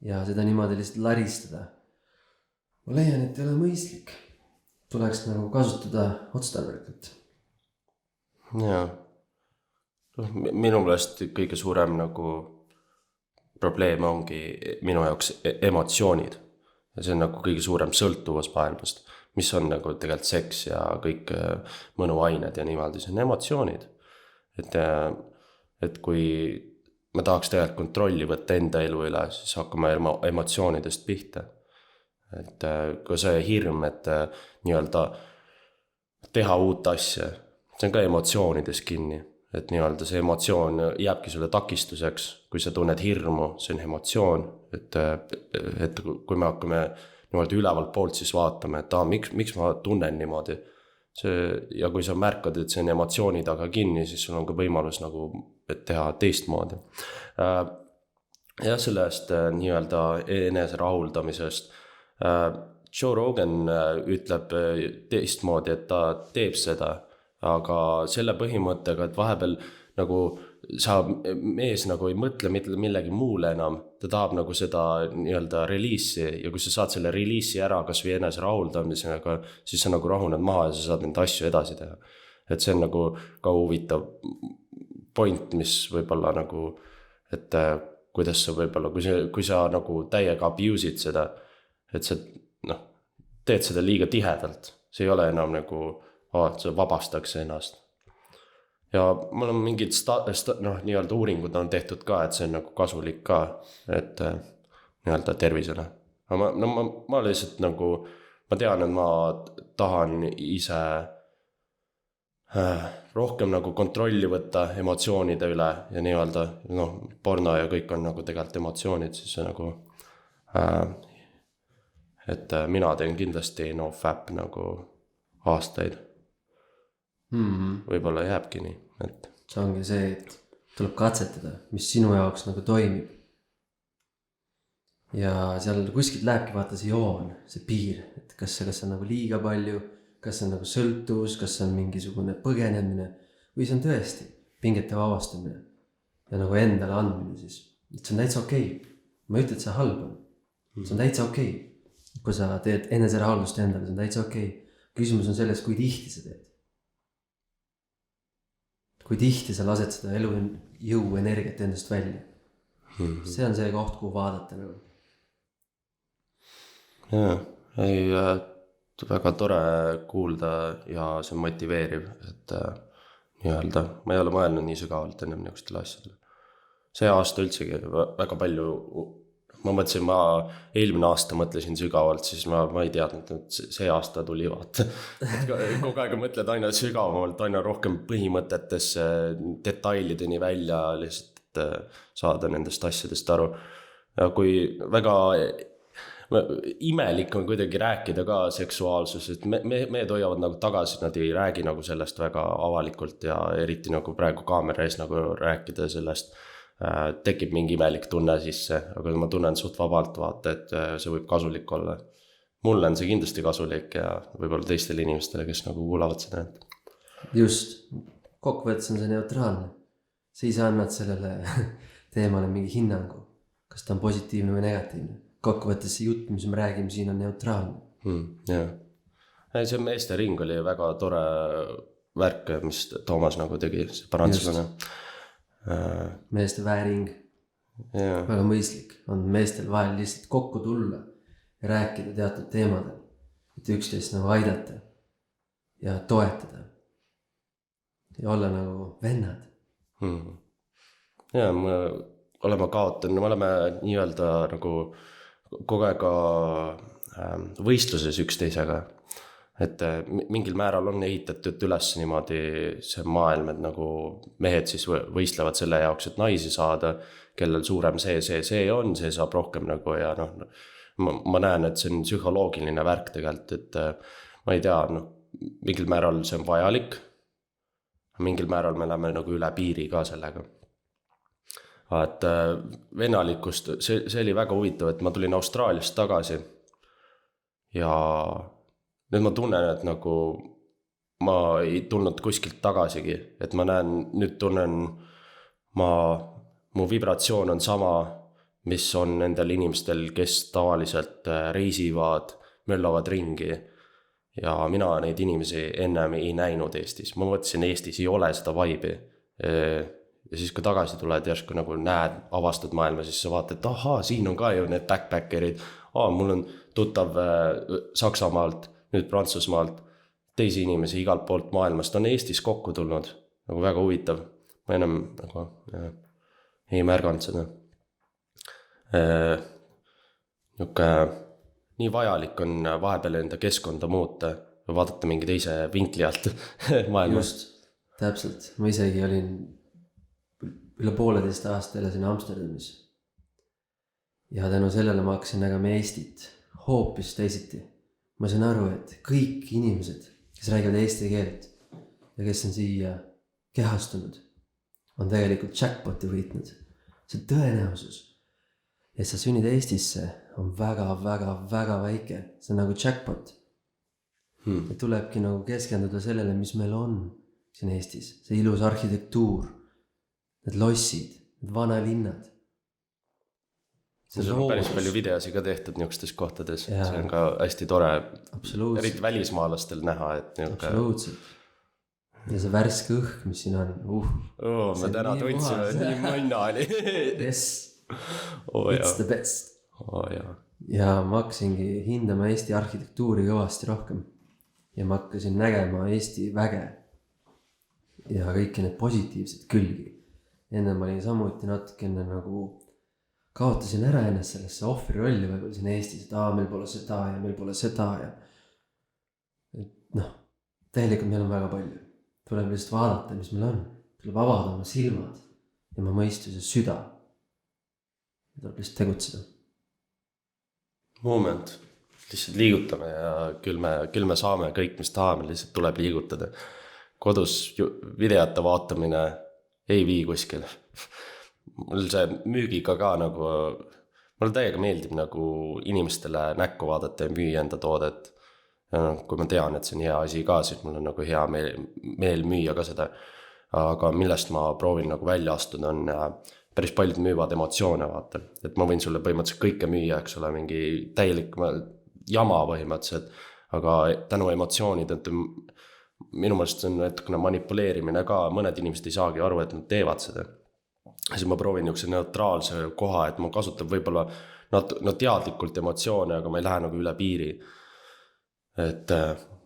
Ja seda niimoodi lihtsalt laristada. Ma leian, et ei ole mõistlik. Tuleks nagu kasutada otstarbelikult. Jaa. Minu meelest kõige suurem nagu probleem ongi minu jaoks emotsioonid. Ja see on nagu kõige suurem sõltuvus maailmast, mis on nagu tegelikult seks ja kõik mõnuained ja niimoodi, see on emotsioonid. Et kui ma tahaks tegelikult kontrolli võtta enda elu üle, siis hakkame emotsioonidest pihta. Et kui see hirm, et nii-öelda teha uut asja, see on ka emotsioonides kinni. Et nii-öelda see emotsioon jääbki sulle takistuseks, kui sa tunned hirmu, see on emotsioon, et kui me hakkame niimoodi ülevalt poolt siis vaatame, et miks ma tunnen niimoodi. Ja kui sa märkad, et see on emotsiooni taga kinni, siis sul on ka võimalus nagu teha teistmoodi. Ja sellest nii-öelda enese rahuldamisest. Joe Rogan ütleb teistmoodi, et ta teeb seda, aga selle põhimõttega, et vahepeal nagu sa mees nagu ei mõtle millegi muule enam, ta tahab nagu seda nii-öelda reliisi ja kui sa saad selle reliisi ära kas või enese rahuldamisega, siis sa nagu rahuned maha ja sa saad enda asju edasi teha. Et see on nagu ka huvitav point, mis võib-olla nagu, et kuidas sa võib-olla, kui sa nagu täiega abuse'id seda, et sa teed seda liiga tihedalt, see ei ole enam nagu see vabastaks ennast. Ja mul on mingid nii-öelda uuringud on tehtud ka, et see on nagu kasulik ka, et nii-öelda tervisele. Ma lihtsalt nagu, ma tean, et ma tahan ise rohkem nagu kontrolli võtta emotsioonide üle ja nii-öelda, porno ja kõik on nagu tegelikult emotsioonid, siis see nagu, et mina teen kindlasti NoFap nagu aastaid. Võib-olla jääbki nii, et see ongi see, et tuleb katsetada, mis sinu jaoks nagu toimib. Ja seal kuskilt lähebki vaata see joon, see piir, et kas see on nagu liiga palju, kas see on nagu sõltuvus, kas see on mingisugune põgenemine või see on tõesti pingete vabastamine ja nagu endale andmine siis, et see on täitsa okei. Ma ei ütle, et see halb on, see on täitsa okei. Kui sa teed eneserahaldust endale, see on täitsa okei. Küsimus on selles, kui tihti sa teed. Kui tihti sa lased seda elu jõu energiat endast välja. See on see koht, kuhu vaadata nagu. Jaa, väga tore kuulda ja see on motiveeriv, et nii-öelda, ma ei ole mõelnud nii sügavalt ennem niisugustele asjadele. See aasta üldsegi väga palju, ma mõtlesin, eelmine aasta mõtlesin sügavalt, siis ma ei teadnud, et see aasta tuli vaata. Kogu aeg mõtled aina sügavamalt, aina rohkem põhimõtetesse, detailideni välja, lihtsalt saada nendest asjadest aru. Ja kui väga imelik on kuidagi rääkida ka seksuaalsus, et mehed hoiavad nagu tagasi, nad ei räägi nagu sellest väga avalikult ja eriti nagu praegu kaamera ees nagu rääkida sellest, tekib mingi imelik tunne sisse, aga ma tunnen suht vabalt vaata, et see võib kasulik olla. Mulle on see kindlasti kasulik ja võib-olla teistele inimestele, kes nagu kuulavad seda. Just, kokkuvõttes on see neutraalne. Siis annad sellele teemale mingi hinnangu, kas ta on positiivne või negatiivne. Kokkuvõttes see jutt, mis me räägime, siin on neutraalne. Jah. See meeste ring oli väga tore värk, mis Toomas nagu tegi, see prantslane. Meeste vääring, väga mõistlik on meestel vahel lihtsalt kokku tulla ja rääkida teatud teemadel, et üksteist nagu aidata ja toetada ja olla nagu vennad. Ja me oleme kaotanud, me oleme nii-öelda nagu kogu aeg võistluses üksteisega, et mingil määral on ehitatud üles niimoodi see maailm, et nagu mehed siis võistlevad selle jaoks, et naisi saada, kellel suurem see on, see saab rohkem nagu ja noh, ma näen, et see on psühholoogiline värk tegelikult, et ma ei tea, noh, mingil määral see on vajalik, mingil määral me läheme nagu üle piiri ka sellega. Et vennalikust, see oli väga huvitav, et ma tulin Austraaliast tagasi ja nüüd ma tunnen, et nagu ma ei tulnud kuskilt tagasigi, et ma näen, nüüd tunnen mu vibratsioon on sama, mis on nendel inimestel, kes tavaliselt reisivad, möllavad ringi ja mina neid inimesi ennem ei näinud Eestis. Ma mõtlesin, Eestis ei ole seda vibe'i ja siis kui tagasi tuled järsku nagu näed, avastad maailma, siis sa vaatad, et ahaa, siin on ka ju need backpackerid, mul on tuttav Saksamaalt, nüüd Prantsusmaalt, teisi inimesi igalt poolt maailmast on Eestis kokku tulnud, nagu väga huvitav. Ma ennem nagu ei märganud seda. Nii vajalik on vahepeal enda keskkonda muuta või vaadata mingi teise vinkli alt maailmast. Just, täpselt. Ma isegi olin üle 1,5 aasta elasin Amsterdamis. Ja tänu sellele ma hakkasin nägema Eestit hoopis teisiti. Ma sain aru, et kõik inimesed, kes räägivad eesti keelt ja kes on siia kehastunud, on tegelikult jackpoti võitnud. See tõenäosus, et sa sünnid Eestisse, on väga, väga, väga väike. See on nagu jackpot. Et tulebki nagu keskenduda sellele, mis meil on siin Eestis. See ilus arhitektuur, need lossid, need vanalinnad. See on päris palju videosi ka tehtud niisugustes kohtades. Ja. See on ka hästi tore. Eriti välismaalastel näha, et niisugune... Absoluutselt. Ja see värske õhk, mis siin on. Me täna tundsime, et nii mõnna oli. Yes. It's the best. Ja ma hakkasingi hindama Eesti arhitektuuri kõvasti rohkem. Ja ma hakkasin nägema Eesti väge. Ja kõiki need positiivsed külgi. Enne ma olin samuti natukene nagu... kaotasin ära ennast sellesse ohvri rolli võib-olla siin Eestis, et meil pole seda ja meil pole seda ja tegelikult meil on väga palju. Tuleb lihtsalt vaadata, mis meil on. Tuleb avada oma silmad ja oma mõistuse süda. Tuleb lihtsalt tegutseda. Moment. Lihtsalt liigutame ja küll me saame kõik, mis tahame, lihtsalt tuleb liigutada. Kodus videote vaatamine ei vii kuskile. Mul see müügiga ka nagu, mulle täiega meeldib nagu inimestele näkku vaadata ja müüa enda toodet. Ja kui ma tean, et see on hea asi ka, siis mul on nagu hea meel müüa ka seda. Aga millest ma proovin nagu välja astuda on päris paljud müüvad emotsioone vaata. Et ma võin sulle põhimõtteliselt kõike müüa, eks ole, mingi täielik jama põhimõtteliselt. Aga tänu emotsioonid, et minu meelest see on natukene manipuleerimine ka, mõned inimesed ei saagi aru, et nad teevad seda. Siis ma proovin niisuguse neutraalse koha, et ma kasutan võib-olla teadlikult emotsioone, aga ma ei lähe nagu üle piiri. Et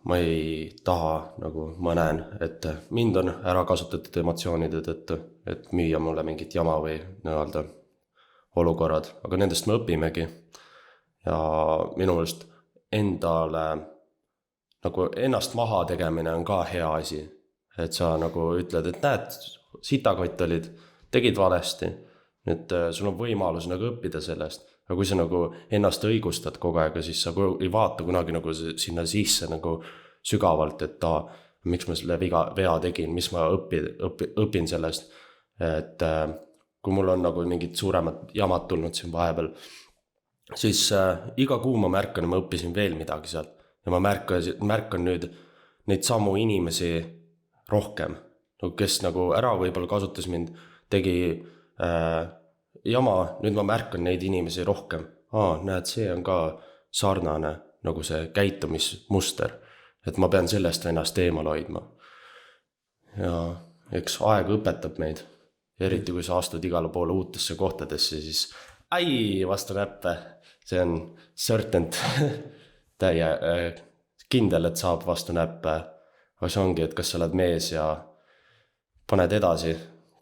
ma ei taha, nagu ma näen, et mind on ära kasutatud emotsioonide tõttu, et müüa mulle mingit jama või nii-öelda olukorrad, aga nendest me õpimegi. Ja minu meelest endale, nagu ennast maha tegemine on ka hea asi. Et sa nagu ütled, et näed, sitakott olid, tegid valesti, nüüd sul on võimalus nagu õppida sellest, aga kui sa nagu ennast õigustad kogu aeg, siis sa ei vaata kunagi nagu sinna sisse nagu sügavalt, et miks ma selle vea tegin, mis ma õpin sellest, et kui mul on nagu mingid suuremad jamad tulnud siin vahepeal, siis iga kuu ma märkan, ma õppisin veel midagi sealt ja ma märkan nüüd neid samu inimesi rohkem, kes nagu ära võib-olla kasutas mind, tegi jama, nüüd ma märkan neid inimesi rohkem. Näed, see on ka sarnane nagu see käitumismuster, et ma pean sellest ennast eemal hoidma. Ja eks aeg õpetab meid, eriti kui sa astud igale poole uutesse kohtadesse, siis vastu näppe, see on certain täie kindel, et saab vastu näppe, aga see ongi, et kas sa oled mees ja paned edasi,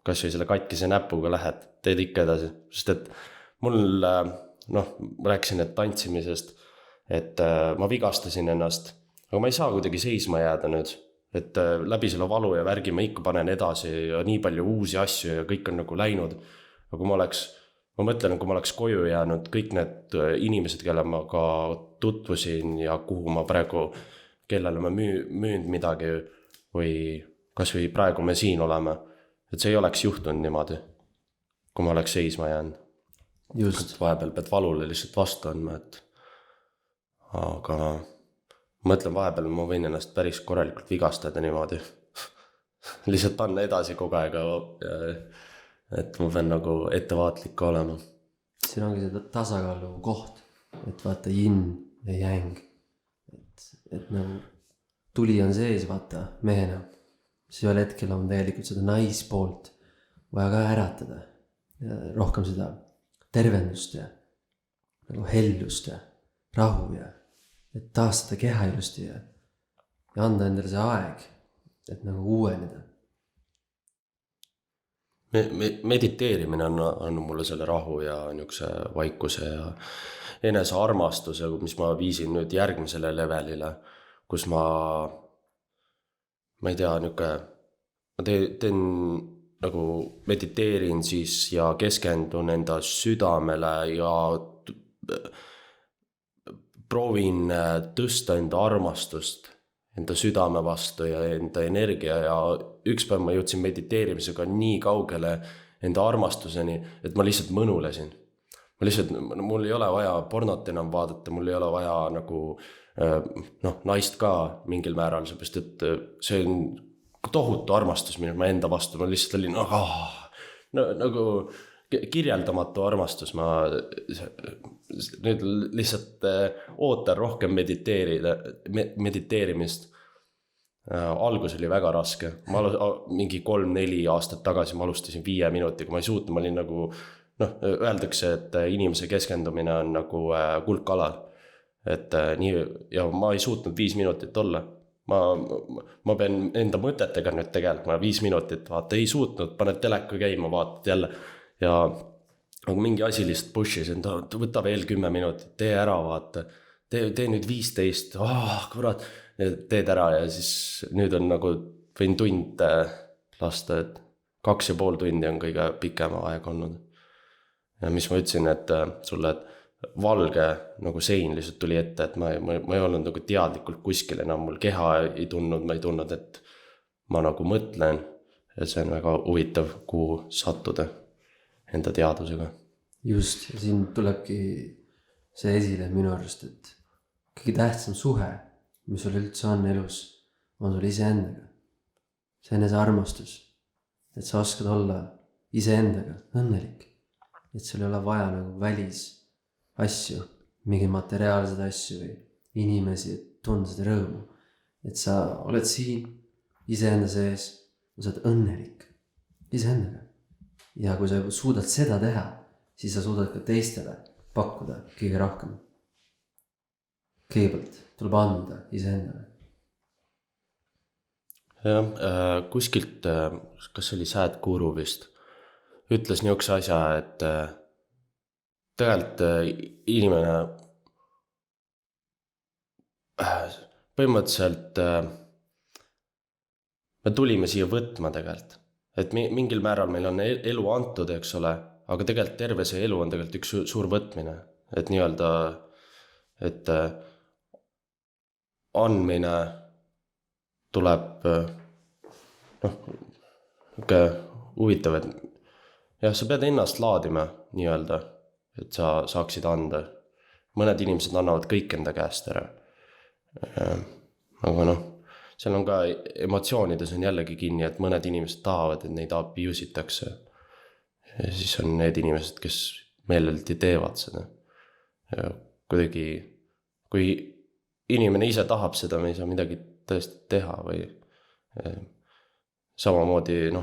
kas või selle katkise näpuga lähed, teed ikka edasi, sest et mul, ma rääkisin, et tantsimisest, et ma vigastasin ennast aga ma ei saa kuidagi seisma jääda nüüd, et läbi selle valu ja värgi ma ikka panen edasi ja nii palju uusi asju ja kõik on nagu läinud. Aga kui ma mõtlen, kui ma oleks koju jäänud, kõik need inimesed, kelle ma ka tutvusin ja kuhu ma praegu, kellele ma müünud midagi või kas või praegu me siin oleme, et see ei oleks juhtunud niimoodi, kui ma oleks seisma jäänud. Just. Vahepeal pead valule lihtsalt vastu andma, et aga mõtlen vahepeal, ma võin ennast päris korralikult vigastada niimoodi. Lihtsalt panna edasi kogu aeg, et ma pean nagu ettevaatlik olema. Siin ongi see tasakaalu koht, et vaata yin ja yang. Et nagu tuli on sees, vaata mehena. Siis ühel hetkel on tegelikult seda naispoolt vaja ka äratada. Ja rohkem seda tervendust ja nagu hellust ja rahu ja et taastada keha ilusti ja anda endale see aeg, et nagu uueneda. Mediteerimine on mulle selle rahu ja niisuguse vaikuse ja enesearmastuse, mis ma viisin nüüd järgmisele levelile, kus ma ei tea, ma teen nagu mediteerin siis ja keskendun enda südamele ja proovin tõsta enda armastust enda südame vastu ja enda energia ja üks päev ma jõudsin mediteerimisega nii kaugele enda armastuseni, et ma lihtsalt mõnulesin. Mul ei ole vaja pornot enam vaadata, mul ei ole vaja nagu naist ka mingil määral, seepärast et see on tohutu armastus, mille ma enda vastu, ma lihtsalt olin nagu kirjeldamatu armastus, ma nüüd lihtsalt ootan rohkem mediteerimist. Algus oli väga raske, mingi 3-4 aastat tagasi ma alustasin 5 minutiga, ma ei suutnud, ma olin nagu, öeldakse, et inimese keskendumine on nagu kulkalal, et nii, ja ma ei suutnud 5 minutit olla. Ma pean enda mõtetega nüüd tegelikult, ma 5 minutit vaata ei suutnud, paned teleka käima, vaatad jälle ja aga mingi asi lihtsalt push'is, võta veel 10 minutit, tee ära, vaata, tee nüüd 15, kurat, teed ära ja siis nüüd on nagu võin tund lasta, et 2,5 tundi on kõige pikema aeg olnud. Ja mis ma ütlesin, et sulle, et valge nagu sein lihtsalt tuli ette, et ma ei olnud nagu teadlikult kuskil enam, mul keha ei tundnud, ma ei tundnud, et ma nagu mõtlen, et see on väga huvitav, kuhu sattuda enda teadusega. Just, ja siin tulebki see esile minu arust, et kõige tähtsam suhe, mis sul üldse on elus, on sul iseendaga. See enesearmastus, et sa oskad olla iseendaga õnnelik, et sul ei ole vaja nagu välis asju, mingi materiaalsed asju või inimesi, et tunda seda rõõmu, et sa oled siin iseenda sees, sa oled õnnelik iseendaga. Ja kui sa suudad seda teha, siis sa suudad ka teistele pakkuda kõige rohkem. Kõigepealt tuleb anda iseendale. Jah, kuskilt, kas oli Sad Guru vist, ütles niisuguse asja, et tegelikult inimene põhimõtteliselt me tulime siia võtma tegelikult. Et mingil määral meil on elu antud, eks ole, aga tegelikult terve see elu on tegelikult üks suur võtmine. Et nii-öelda, et andmine tuleb, huvitav, et jah, sa pead ennast laadima nii-öelda, et sa saaksid anda. Mõned inimesed annavad kõik enda käest ära. Aga seal on ka emotsioonides on jällegi kinni, et mõned inimesed tahavad, et neid abuse-itakse. Ja siis on need inimesed, kes meeleldi teevad seda. Ja kuidagi, kui inimene ise tahab seda, me ei saa midagi tõesti teha või samamoodi,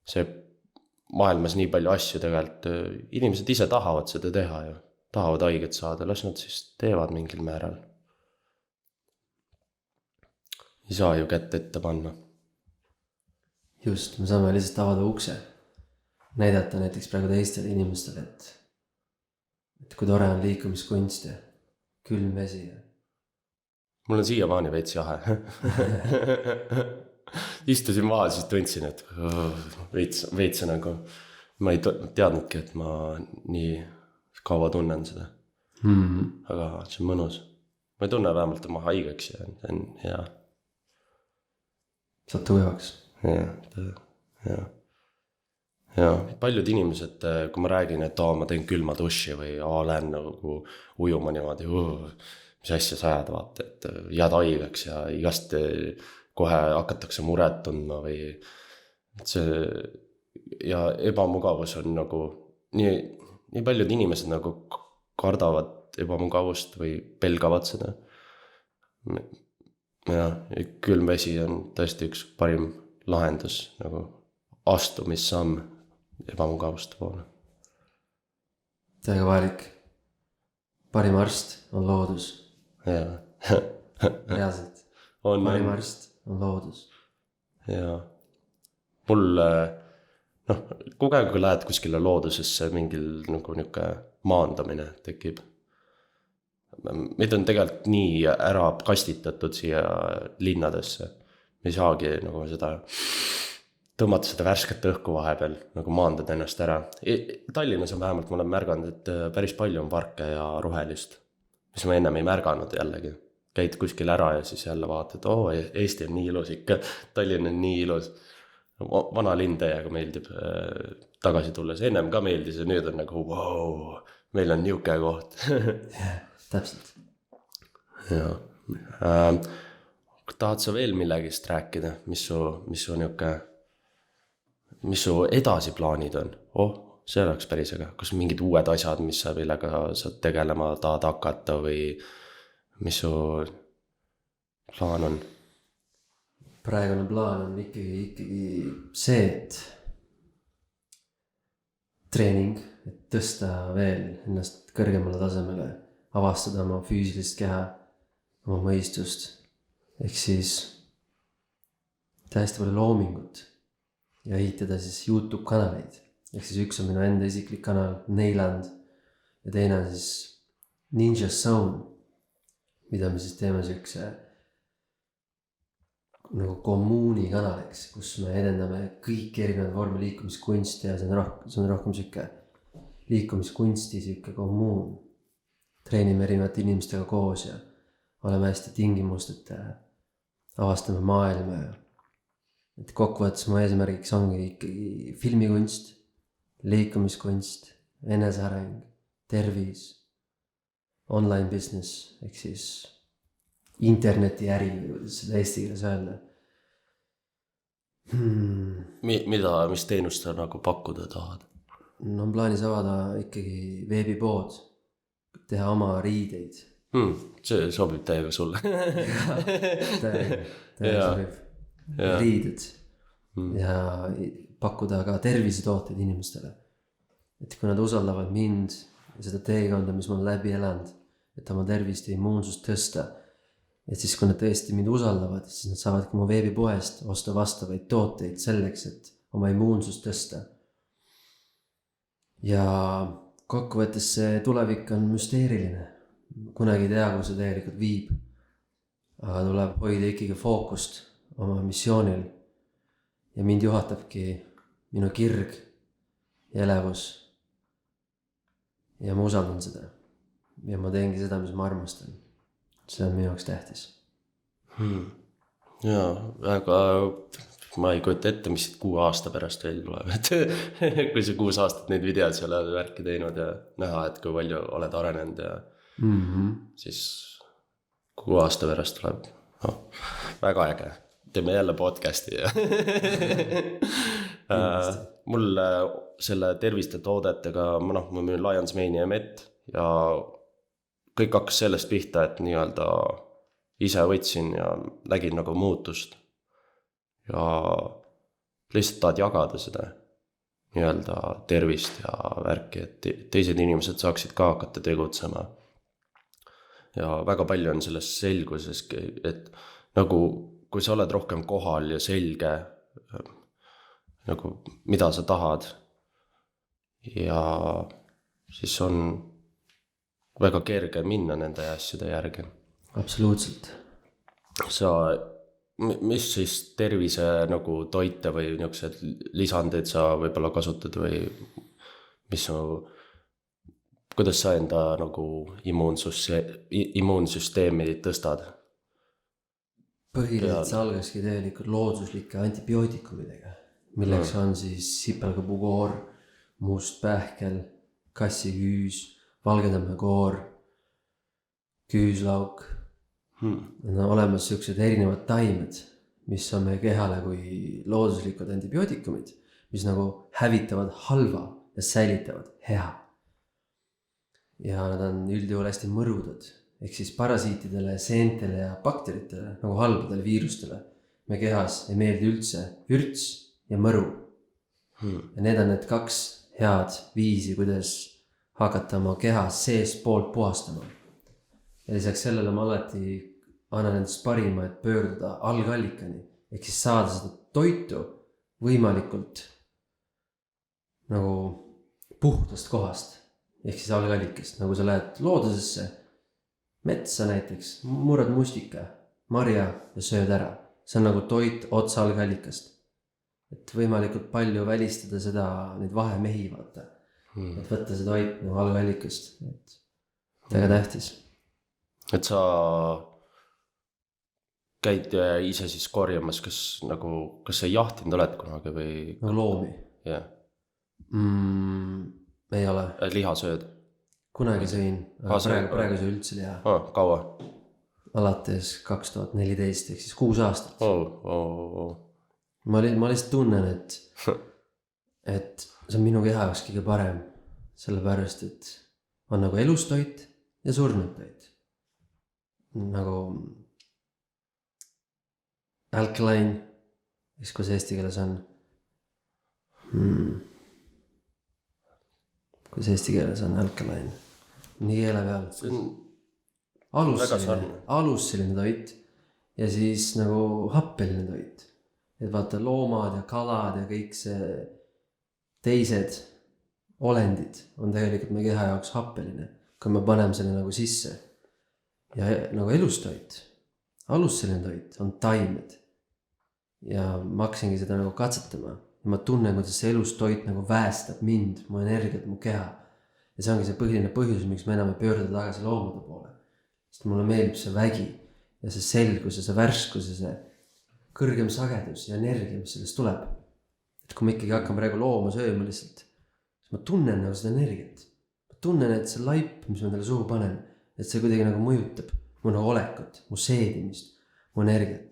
see maailmas nii palju asju tegelikult, inimesed ise tahavad seda teha ja tahavad haiget saada, las nad siis teevad mingil määral. Ei saa ju kätt ette panna. Just, me saame lihtsalt avada ukse. Näidata näiteks praegu teistele inimestele, et kui tore on liikumiskunst ja külm vesi. mul on siiamaani veits jahe. Istusin maha, siis tundsin, et veits nagu, ma ei teadnudki, et ma nii kaua tunnen seda. Aga see on mõnus. Ma ei tunne vähemalt, et ma haigeks ja see on hea. Saad tugevaks. Ja paljud inimesed, kui ma räägin, et ma teen külma duši või lähen nagu ujuma niimoodi, mis asja sa ajad, vaata, et jääd haigeks ja igast kohe hakatakse muret tundma või see ja ebamugavus on nagu nii paljud inimesed nagu kardavad ebamugavust või pelgavad seda. Ja külm vesi on tõesti üks parim lahendus nagu astumissamm ebamugavuste poole. Täiega vajalik. Parim arst on loodus. Reaalselt. Parim arst on loodus. Ja mul kogu aeg, kui lähed kuskile loodusesse, mingil nagu niuke maandamine tekib. Meid on tegelikult nii ära kastitatud siia linnadesse. Me ei saagi nagu seda tõmmata seda värsket õhku vahepeal, nagu maandada ennast ära. Tallinnas on vähemalt, ma olen märganud, et päris palju on parke ja rohelist, mis ma ennem ei märganud jällegi. Käid kuskil ära ja siis jälle vaatad, Eesti on nii ilus ikka, Tallinn on nii ilus. Vana linn täiega meeldib tagasi tulles, ennem ka meeldis ja nüüd on nagu, meil on niuke koht. Täpselt. Ja. Tahad sa veel millegist rääkida, mis su niuke mis su edasiplaanid on? See oleks päris aga. Kas mingid uued asjad, mis sa millega sa tegelema tahad hakata või mis su plaan on? Praegune plaan on ikkagi see, et treening, et tõsta veel ennast kõrgemale tasemele, avastada oma füüsilist keha, oma mõistust, ehk siis täiesti palju loomingut. Ja ehitada siis YouTube kanaleid. Ehk siis üks on minu enda isiklik kanal Neiland ja teine on siis Ninja Zone, mida me siis teeme siukse nagu kommuuni kanaliks, kus me edendame kõik erinevad vormi liikumiskunsti ja see on rohkem siuke liikumiskunsti siuke kommuun. Treenime erinevate inimestega koos ja oleme hästi tingimusteta, avastame maailma ja et kokkuvõttes mu eesmärgiks ongi ikkagi filmikunst, liikumiskunst, eneseareng, tervis, online business, ehk siis internetiäri, kuidas seda eesti keeles öelda. Mis teenust sa nagu pakkuda tahad? No on plaanis avada ikkagi veebipood, teha oma riideid. See sobib täiega sulle. Täiega sobib. Riided ja pakkuda ka tervisetooteid inimestele. Et kui nad usaldavad mind ja seda teekonda, mis ma olen läbi elanud, et oma tervist ja immuunsust tõsta, et siis kui nad tõesti mind usaldavad, siis nad saavadki mu veebipoest osta vastavaid tooteid selleks, et oma immuunsust tõsta. Ja kokkuvõttes see tulevik on müsteeriline. Kunagi ei tea, kui see tegelikult viib. Aga tuleb hoida ikkagi fookust oma missioonil ja mind juhatabki minu kirg ja elevus ja ma usaldan seda ja ma teengi seda, mis ma armastan. See on minu jaoks tähtis. Ja väga ma ei kujuta ette, mis 6 aasta pärast veel tuleb, et kui see 6 aastat neid videod ei ole värki teinud ja näha, et kui palju oled arenenud ja siis 6 aasta pärast tuleb väga äge. Teeme jälle podcasti ja mul selle terviste toodetega, ma müün Lions Mane ja Met ja kõik hakkas sellest pihta, et nii-öelda ise võtsin ja nägin nagu muutust ja lihtsalt tahad jagada seda nii-öelda tervist ja värki, et teised inimesed saaksid ka hakata tegutsema ja väga palju on selles selguses, et nagu kui sa oled rohkem kohal ja selge nagu mida sa tahad ja siis on väga kerge minna nende asjade järgi. Absoluutselt. sa, mis siis tervise nagu toite või niisugused lisandid sa võib-olla kasutad või mis su, kuidas sa enda nagu immuunsüsteemi tõstad? põhiliselt see algaski tegelikult looduslike antibiootikumidega, milleks on siis sipelgapuukoor, must pähkel, kassiküüs, valgetammekoor, küüslauk. On olemas siuksed erinevad taimed, mis on meie kehale kui looduslikud antibiootikumid, mis nagu hävitavad halva ja säilitavad hea. Ja nad on üldjuhul hästi mõrudad, ehk siis parasiitidele, seentele ja bakteritele, nagu halbadele viirustele. Me kehas ei meeldi üldse vürts ja mõru. Ja need on need 2 head viisi, kuidas hakata oma keha seest poolt puhastama. Ja lisaks sellele ma alati annan endast parima, et pöörduda algallikani, ehk siis saada seda toitu võimalikult nagu puhtast kohast, ehk siis algallikast, nagu sa lähed loodusesse, metsa näiteks, murrad mustika, marja ja sööd ära. See on nagu toit otsa algallikast. Et võimalikult palju välistada seda, neid vahemehi vaata. Et võtta see toit nagu algallikast. Et väga tähtis. Et sa käid ise siis korjamas, kas sa jahtinud oled kunagi või? Nagu loomi? Jah. Ei ole. Liha sööd? Kunagi sõin, aga praegu see üldse liha. Kaua? Alates 2014, ehk siis 6 aastat. Ma lihtsalt tunnen, et see on minu keha jaoks kõige parem, sellepärast, et on nagu elustoit ja surnud toit. Nagu alkaline, kus eesti keeles on. Kus eesti keeles on alkaline? Nii keele peal. Alusseline toit ja siis nagu happeline toit. Et vaata loomad ja kalad ja kõik see teised olendid on tegelikult meie keha jaoks happeline, kui me paneme selle nagu sisse. Ja nagu elustoit, alusseline toit on taimed. Ja ma hakkasingi seda nagu katsetama. Ja ma tunnen, kuidas see elustoit nagu väestab mind, mu energiat, mu keha. Ja see ongi see põhiline põhjus, miks me enam ei pöörda tagasi loomade poole. Sest mulle meeldib see vägi ja see selgus ja see värskus ja see kõrgem sagedus ja energia, mis sellest tuleb. Et kui ma ikkagi hakkan praegu looma sööma lihtsalt, siis ma tunnen nagu seda energiat. Ma tunnen, et see laip, mis ma talle suhu panen, et see kuidagi nagu mõjutab mu nagu olekut, mu seedimist, mu energiat.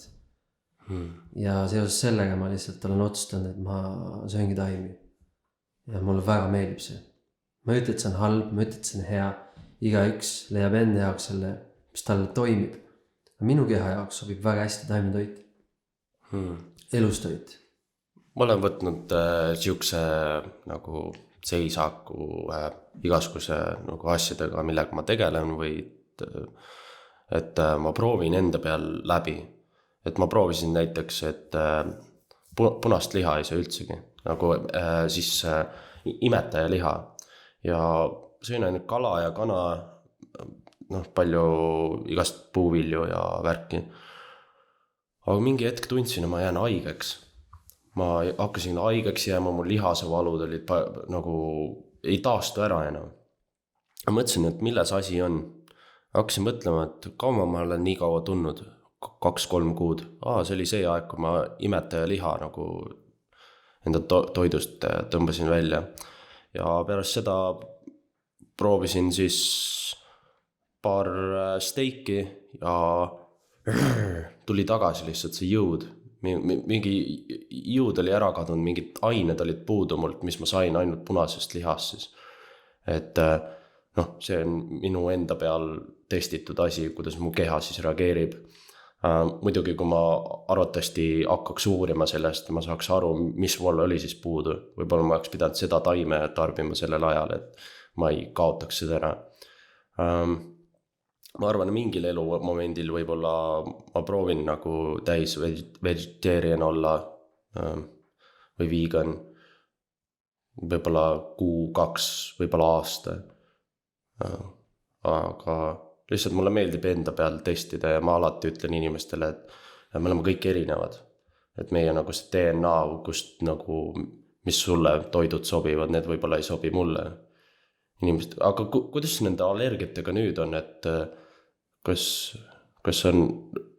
Ja seoses sellega ma lihtsalt olen otsustanud, et ma sööngi taimi. Ja mulle väga meeldib see. Ma ei ütle, et see on halb, ma ütle, et see on hea. Igaüks leiab enda jaoks selle, mis talle toimib. Minu keha jaoks sobib väga hästi taimetoit. Elustoit. Ma olen võtnud siukse nagu seisaku igasuguse nagu asjadega, millega ma tegelen või et ma proovin enda peal läbi. Et ma proovisin näiteks, et punast liha ei saa üldsegi, nagu siis imetaja liha ja sõin ainult kala ja kana, palju igast puuvilju ja värki. Aga mingi hetk tundsin, et ma jään haigeks. Ma hakkasin haigeks jääma, mu lihasevalud olid nagu ei taastu ära enam. Ma mõtlesin, et milles asi on. Hakkasin mõtlema, et kaua ma olen nii kaua tundnud, 2-3 kuud. See oli see aeg, kui ma imetaja liha nagu enda toidust tõmbasin välja. Ja pärast seda proovisin siis paar steiki ja tuli tagasi lihtsalt see jõud. Mingi jõud oli ära kadunud, mingid ained olid puudu mult, mis ma sain ainult punasest lihast siis. Et see on minu enda peal testitud asi, kuidas mu keha siis reageerib. Muidugi, kui ma arvatavasti hakkaks uurima sellest, ma saaks aru, mis mul oli siis puudu. Võib-olla ma oleks pidanud seda taime tarbima sellel ajal, et ma ei kaotaks seda ära. Ma arvan, mingil elumomendil võib-olla ma proovin nagu täis vegetarian olla või vegan. Võib-olla 1-2, võib-olla aasta. Aga lihtsalt mulle meeldib enda peal testida ja ma alati ütlen inimestele, et me oleme kõik erinevad. Et meie nagu see DNA, kust nagu, mis sulle toidud sobivad, need võib-olla ei sobi mulle. Inimesed, aga kuidas nende allergiatega nüüd on, et kas on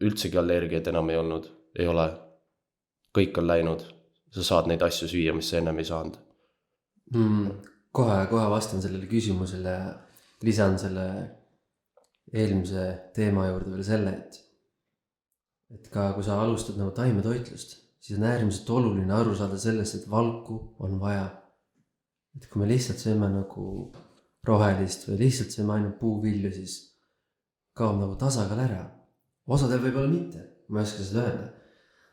üldsegi allergiaid enam ei olnud? Ei ole. Kõik on läinud. Sa saad neid asju süüa, mis sa ennem ei saanud. Kohe vastan sellele küsimusele ja lisan selle eelmise teema juurde veel selle, et ka kui sa alustad nagu taimetoitlust, siis on äärmiselt oluline aru saada sellest, et valku on vaja. Et kui me lihtsalt sööme nagu rohelist või lihtsalt sööme ainult puuvilju, siis kaob nagu tasakaal ära. Osadel võib-olla mitte, ma ei oska seda öelda.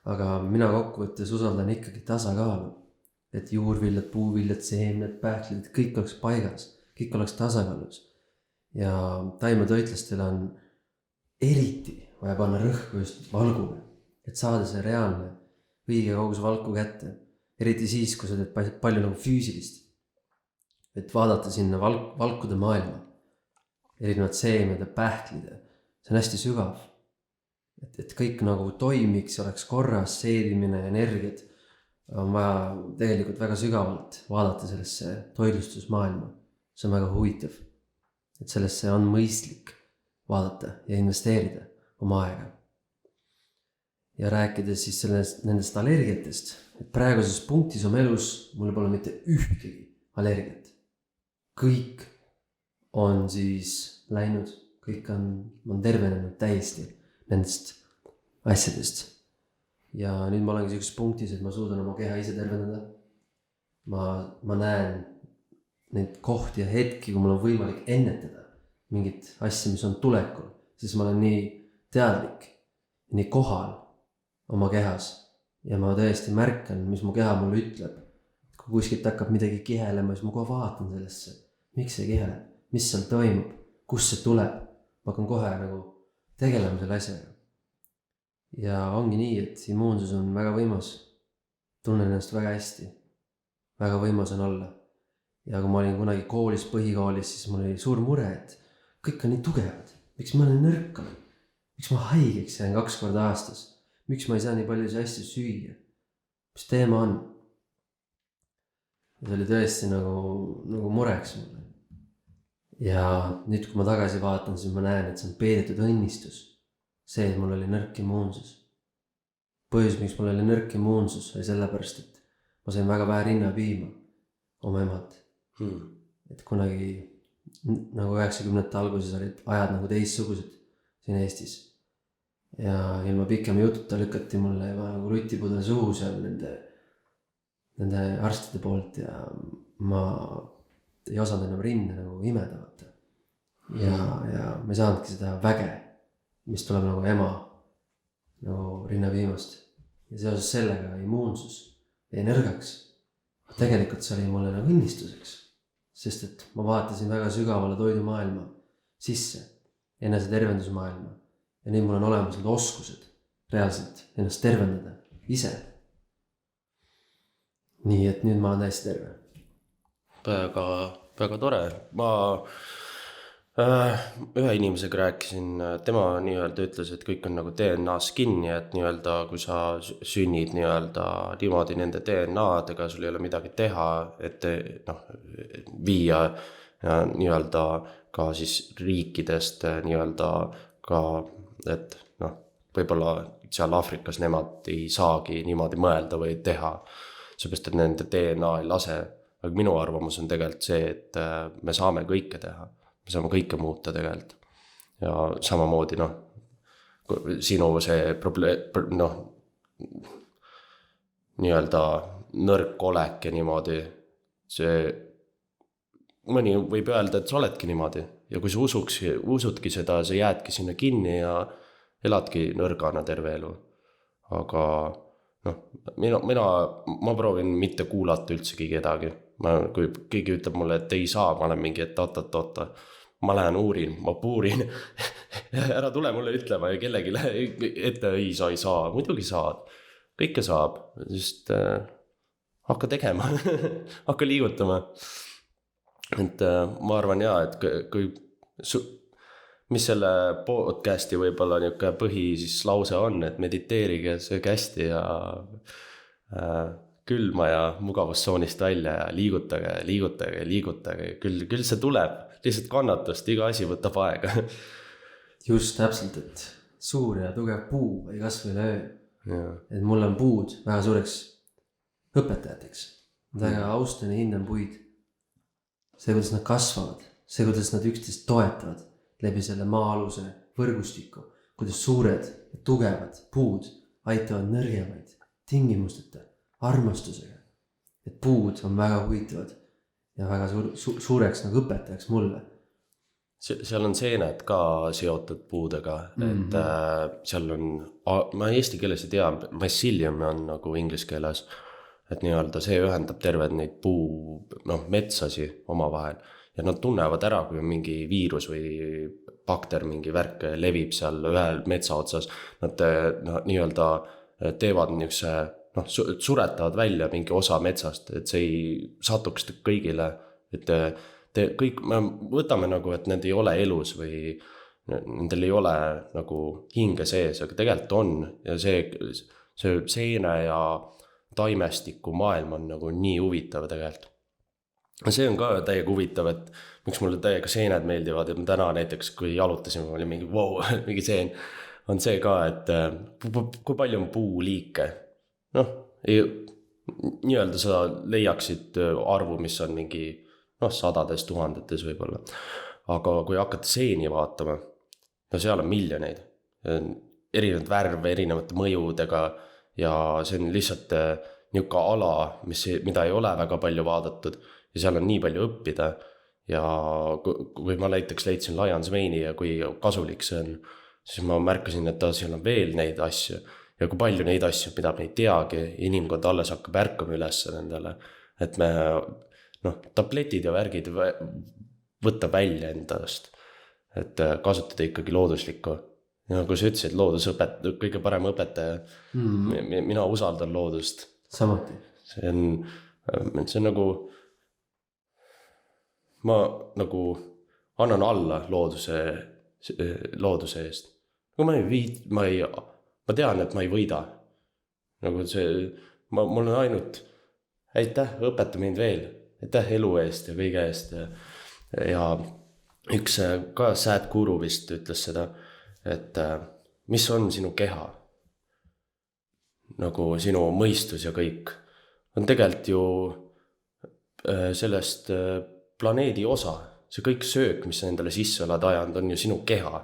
Aga mina kokkuvõttes usaldan ikkagi tasakaalu, et juurviljad, puuviljad, seemned, pähklid, kõik oleks paigas, kõik oleks tasakaalus. Ja taimetoitlastel on eriti vaja panna rõhku just valgule, et saada see reaalne õige kogus valku kätte. Eriti siis, kui sa teed palju nagu füüsilist, et vaadata sinna valkude maailma, erinevad seemed ja pähklid, see on hästi sügav. Et kõik nagu toimiks, oleks korras, seedimine, energiat on vaja tegelikult väga sügavalt vaadata sellesse toitlustusmaailma. See on väga huvitav, et sellesse on mõistlik vaadata ja investeerida oma aega. Ja rääkides siis nendest allergiatest, et praeguses punktis oma elus mul pole mitte ühtegi allergiat. Kõik on siis läinud, kõik on tervenenud täiesti nendest asjadest. Ja nüüd ma olengi sellises punktis, et ma suudan oma keha ise tervendada. Ma näen neid kohti ja hetki, kui mul on võimalik ennetada mingit asja, mis on tulekul, siis ma olen nii teadlik, nii kohal oma kehas ja ma tõesti märkan, mis mu keha mulle ütleb. Kui kuskilt hakkab midagi kihelema, siis ma kohe vaatan sellesse, miks see kiheleb, mis seal toimub, kus see tuleb. Ma hakkan kohe nagu tegelema selle asjaga. Ja ongi nii, et immuunsus on väga võimas. Tunnen ennast väga hästi. Väga võimas on olla. Ja kui ma olin kunagi koolis, põhikoolis, siis mul oli suur mure, et kõik on nii tugevad. Miks ma olen nõrkam? Miks ma haigeks jään 2 korda aastas? Miks ma ei saa nii palju asju süüa? Mis teema on? Ja see oli tõesti nagu mureks mulle. Ja nüüd, kui ma tagasi vaatan, siis ma näen, et see on peidetud õnnistus. See, et mul oli nõrk immuunsus. Põhjus, miks mul oli nõrk immuunsus, oli sellepärast, et ma sain väga vähe rinnapiima oma emalt. Et kunagi nagu 90-ndate alguses olid ajad nagu teistsugused siin Eestis. Ja ilma pikema jututa lükati mulle nagu rutipudel suhu seal nende arstide poolt ja ma ei osanud enam rinne nagu imedavata. Ja ma ei saanudki seda väge, mis tuleb nagu ema nagu rinnapiimast. Ja seoses sellega immuunsus jäi nõrgaks. Tegelikult see oli mulle nagu õnnistuseks, sest et ma vaatasin väga sügavale toidumaailma sisse, enese tervendusmaailma. Ja nüüd mul on olemas need oskused reaalselt ennast tervendada ise. Nii et nüüd ma olen täiesti terve. Väga tore. Ma ühe inimesega rääkisin, tema nii-öelda ütles, et kõik on nagu DNA-s kinni, et nii-öelda kui sa sünnid nii-öelda niimoodi nende DNA-dega, sul ei ole midagi teha, et viia nii-öelda ka siis riikidest nii-öelda ka, et võib-olla seal Afrikas nemad ei saagi niimoodi mõelda või teha, seepärast et nende DNA ei lase. Aga minu arvamus on tegelikult see, et me saame kõike teha. Me saame kõike muuta tegelikult. Ja samamoodi, sinu see probleem, nii-öelda nõrk olek ja niimoodi, see mõni võib öelda, et sa oledki niimoodi. Ja kui sa usudki seda, sa jäädki sinna kinni ja eladki nõrgana terve elu. Aga ma proovin mitte kuulata üldsegi kedagi. Kui keegi ütleb mulle, et ei saa, ma olen mingi, et oota. Ma lähen uurin, ma puurin. Ära tule mulle ütlema ja kellegi ette ei, sa ei saa. Muidugi saad. Kõike saab, sest hakka tegema. Hakka liigutama. Et ma arvan et kui mis selle podcasti võib-olla niisugune põhi siis lause on, et mediteerige, sööge hästi ja külma ja mugavustsoonist välja ja liigutage, küll see tuleb, lihtsalt kannatust, iga asi võtab aega. just täpselt, et suur ja tugev puu ei kasva üle öö. Ja. Et mul on puud väga suureks õpetajateks. Väga austan ja hindan puid. See, kuidas nad kasvavad, see, kuidas nad üksteist toetavad läbi selle maa-aluse võrgustiku, kuidas suured ja tugevad puud aitavad nõrgemaid tingimusteta, armastusega. Et puud on väga huvitavad ja väga suureks nagu õpetajaks mulle. Seal on seened ka seotud puudega, et seal on, ma eesti keeles ei tea, mycelium on nagu inglise keeles, et nii-öelda see ühendab terved neid metsasi omavahel ja nad tunnevad ära, kui mingi viirus või bakter, mingi värk levib seal ühel metsa otsas, nad nii-öelda teevad niisuguse, suretavad välja mingi osa metsast, et see ei satuks kõigile, et kõik, me võtame nagu, et need ei ole elus või nendel ei ole nagu hinge sees, aga tegelikult on ja see seene ja taimestiku maailm on nagu nii huvitav tegelikult. See on ka täiega huvitav, et miks mulle täiega seened meeldivad ja täna näiteks, kui jalutasime, oli mingi wow, mingi seen, on see ka, et kui palju on puuliike. Nii-öelda sa leiaksid arvu, mis on mingi sadades, tuhandetes võib-olla. Aga kui hakata seeni vaatama, seal on miljoneid. Erinevad värve, erinevate mõjudega ja see on lihtsalt niisugune ala, mida ei ole väga palju vaadatud ja seal on nii palju õppida. Ja kui ma näiteks leidsin Lion's Mane'i ja kui kasulik see on, siis ma märkasin, et seal on veel neid asju ja kui palju neid asju, mida me ei teagi, inimkond alles hakkab ärkama üles nendele, et me tabletid ja värgid võtta välja endast, et kasutada ikkagi looduslikku. Ja kui sa ütlesid, kõige parem õpetaja, mina usaldan loodust. Samuti. See on nagu, ma nagu annan alla looduse eest. Kui ma tean, et ma ei võida. Nagu see, mul on ainult, aitäh, õpeta mind veel. Aitäh elu eest ja kõige eest ja üks ka Sad Guru vist ütles seda, et mis on sinu keha, nagu sinu mõistus ja kõik, on tegelikult ju sellest planeedi osa, see kõik söök, mis sa endale sisse oled ajanud, on ju sinu keha.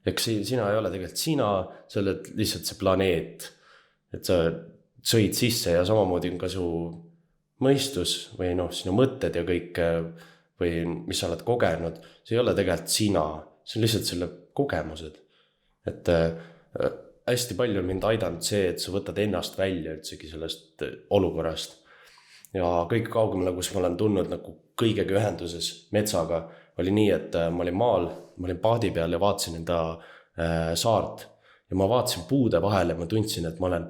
Eks sina ei ole tegelikult sina, sa oled lihtsalt see planeet, et sa sõid sisse ja samamoodi on ka su mõistus või sinu mõtted ja kõik või mis sa oled kogenud, see ei ole tegelikult sina, see on lihtsalt selle kogemused. Et hästi palju on mind aidanud see, et sa võtad ennast välja üldsegi sellest olukorrast. Ja kõige kaugemale, kus ma olen tulnud nagu kõigega ühenduses metsaga, oli nii, et ma olin maal, ma olin paadi peal ja vaatasin enda saart ja ma vaatasin puude vahele ja ma tundsin, et ma olen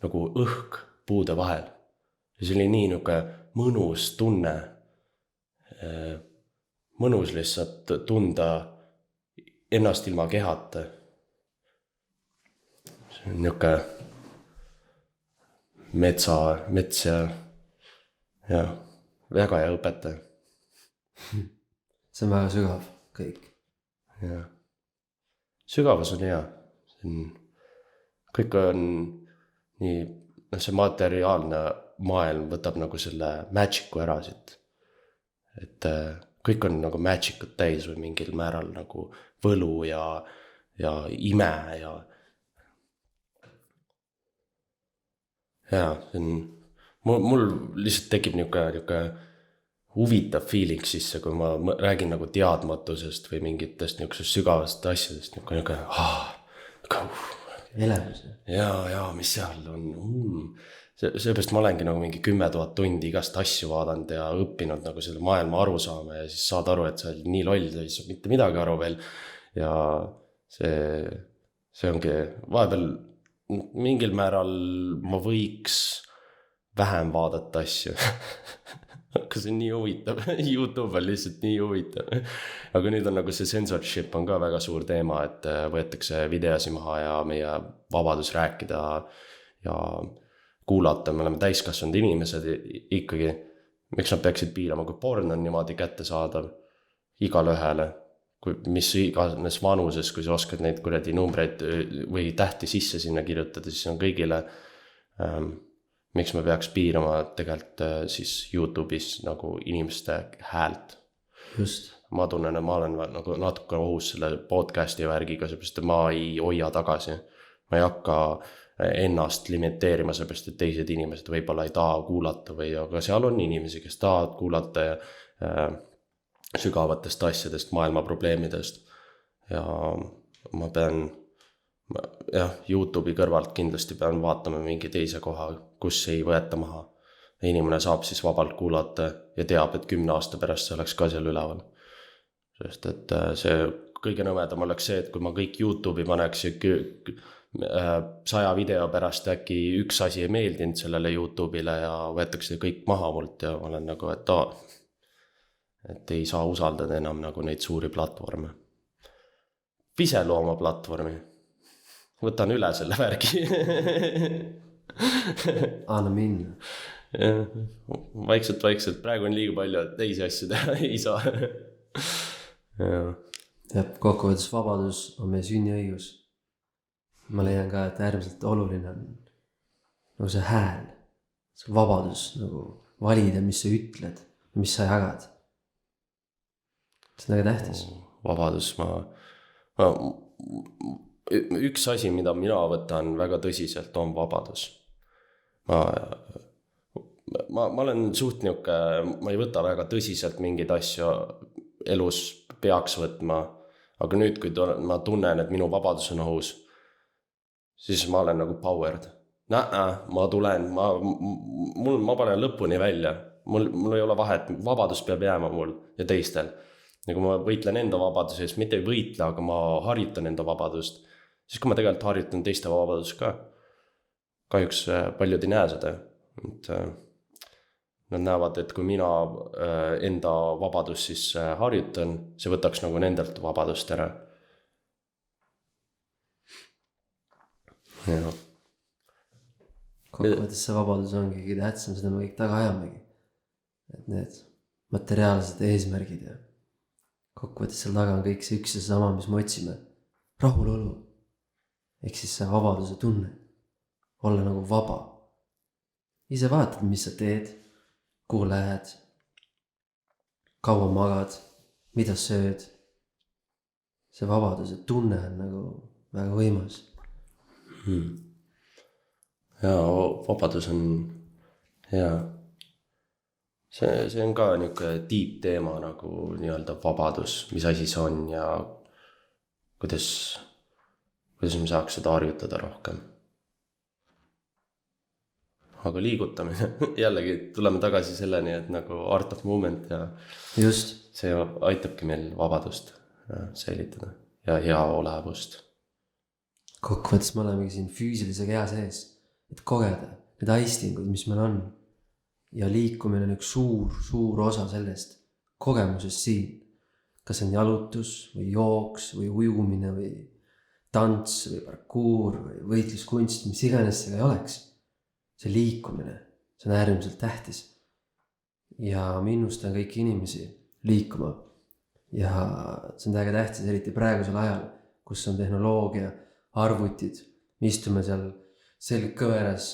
nagu õhk puude vahel. Ja see oli nii mõnus tunne, mõnus lihtsalt tunda ennast ilma kehata. See on mets ja väga hea õpetaja. See on väga sügav kõik. Ja. Sügavus on hea. Kõik on nii, see materiaalne maailm võtab nagu selle magic'u ära siit. Et kõik on nagu magic'ut täis või mingil määral nagu võlu ja ime ja see on, mul lihtsalt tekib niisugune huvitav feeling sisse, kui ma räägin nagu teadmatusest või mingitest niisugusest sügavast asjadest, niisugune elevus. Ja mis seal on. Seepärast ma olengi nagu mingi 10 000 tundi igast asju vaadanud ja õppinud nagu selle maailma aru saama ja siis saad aru, et sa oled nii loll, sa ei saa mitte midagi aru veel. Ja see ongi vahepeal mingil määral ma võiks vähem vaadata asju. aga see on nii huvitav. YouTube on lihtsalt nii huvitav. Aga nüüd on nagu see censorship on ka väga suur teema, et võetakse videosi maha ja meie vabadus rääkida ja kuulata. Me oleme täiskasvanud inimesed ikkagi. Miks nad peaksid piirama, kui porn on niimoodi kättesaadav igale ühele, mis iganes vanuses, kui sa oskad neid kuradi numbreid või tähti sisse sinna kirjutada, siis on kõigile. Miks me peaks piirama tegelikult siis YouTube'is nagu inimeste häält. Just. Ma tunnen, et ma olen nagu natuke ohus selle podcasti värgiga, seepärast et ma ei hoia tagasi. Ma ei hakka ennast limiteerima, seepärast et teised inimesed võib-olla ei taha kuulata või aga seal on inimesi, kes tahavad kuulata ja sügavatest asjadest, maailma probleemidest. Ja ma pean YouTube'i kõrvalt kindlasti pean vaatama mingi teise koha, kus ei võeta maha. Inimene saab siis vabalt kuulata ja teab, et 10 aasta pärast see oleks ka seal üleval. Sest et see kõige nõmedam oleks see, et kui ma kõik YouTube'i paneks ja 100 video pärast äkki üks asi ei meeldinud sellele YouTube'ile ja võetakse kõik maha mult ja ma olen nagu, et ei saa usaldada enam nagu neid suuri platvorme. Ise looma platvormi. Võtan üle selle värgi. Anna minna. Vaikselt. Praegu on liiga palju, et teisi asju teha ei saa. Ja kokkuvõttes vabadus on meie sünniõigus. Ma leian ka, et äärmiselt oluline on nagu see hääl. See vabadus nagu valida, mis sa ütled, mis sa jagad. See on väga tähtis. Vabadus, üks asi, mida mina võtan väga tõsiselt, on vabadus. Ma olen suht niuke, ma ei võta väga tõsiselt mingeid asju elus peaks võtma, aga nüüd, kui ma tunnen, et minu vabadus on ohus, siis ma olen nagu powered. Ma tulen, ma panen lõpuni välja. Mul ei ole vahet, vabadus peab jääma mul ja teistel. Ja kui ma võitlen enda vabaduse eest, mitte ei võitle, aga ma harjutan enda vabadust, siis kui ma tegelikult harjutan teiste vabadust ka. Kahjuks paljud ei näe seda. Nad näevad, et kui mina enda vabadust siis harjutan, see võtaks nagu nendelt vabadust ära. Ja. Kokkuvõttes see vabadus ongi kõige tähtsam, seda me kõik taga ajamegi. Et need materiaalsed eesmärgid ja kokkuvõttes seal taga on kõik see üks ja sama, mis me otsime. Rahulolu. Ehk siis see vabaduse tunne. Olla nagu vaba. Ise vaatad, mis sa teed, kuhu lähed, kaua magad, mida sööd. See vabaduse tunne on nagu väga võimas. Ja vabadus on hea. See on ka niisugune deep teema nagu nii-öelda vabadus, mis asi see on ja kuidas me saaks seda harjutada rohkem. Aga liigutamine, jällegi tuleme tagasi selleni, et nagu art of movement ja Just. see aitabki meil vabadust säilitada ja hea olevust. Kokkuvõttes me olemegi siin füüsilise kea sees, et kogeda need aistingud, mis meil on. Ja liikumine on üks suur osa sellest kogemusest siin. Kas on jalutus või jooks või ujumine või tants või parkuur või võitluskunst, mis iganes see ka ei oleks. See liikumine, see on äärmiselt tähtis. Ja ma innustan kõiki inimesi liikuma. Ja see on väga tähtis, eriti praegusel ajal, kus on tehnoloogia, arvutid. Me istume seal selg kõveras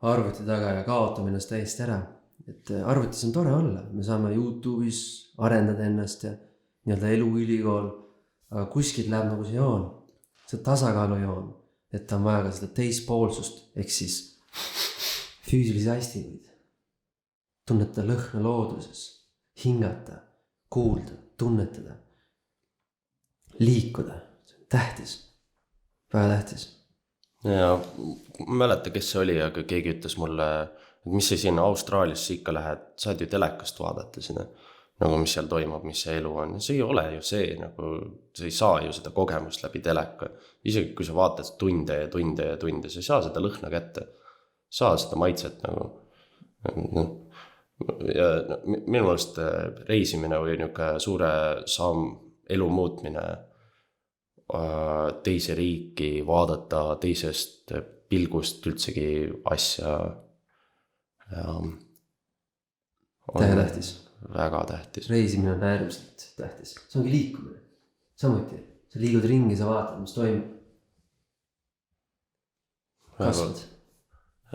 arvuti taga ja kaotame ennast täiesti ära. Et arvutis on tore olla. Me saame YouTube'is arendada ennast ja nii-öelda eluülikool, aga kuskilt läheb nagu see joon, see tasakaalu joon, et on vaja ka seda teispoolsust, ehk siis füüsilisi aistinguid. Tunnetada lõhna looduses, hingata, kuulda, tunnetada, liikuda, see on tähtis, väga tähtis. Ja ma mäleta, kes see oli, aga keegi ütles mulle, et mis see siin Austraaliasse ikka lähed, saad ju telekast vaadata sinna, nagu mis seal toimub, mis see elu on. See ei ole ju see, nagu sa ei saa ju seda kogemust läbi teleka. Isegi kui sa vaatad tunde ja tunde ja tunde, sa ei saa seda lõhna kätte. Saa seda maitset nagu. ja minu meelest reisimine või niisugune suure samm elu muutmine, teise riiki, vaadata teisest pilgust üldsegi asja on Täiega tähtis. väga tähtis. Reisimine on äärmiselt tähtis. See ongi liikumine. Samuti. Sa liigud ringi, sa vaatad, mis toimub. Kasvad.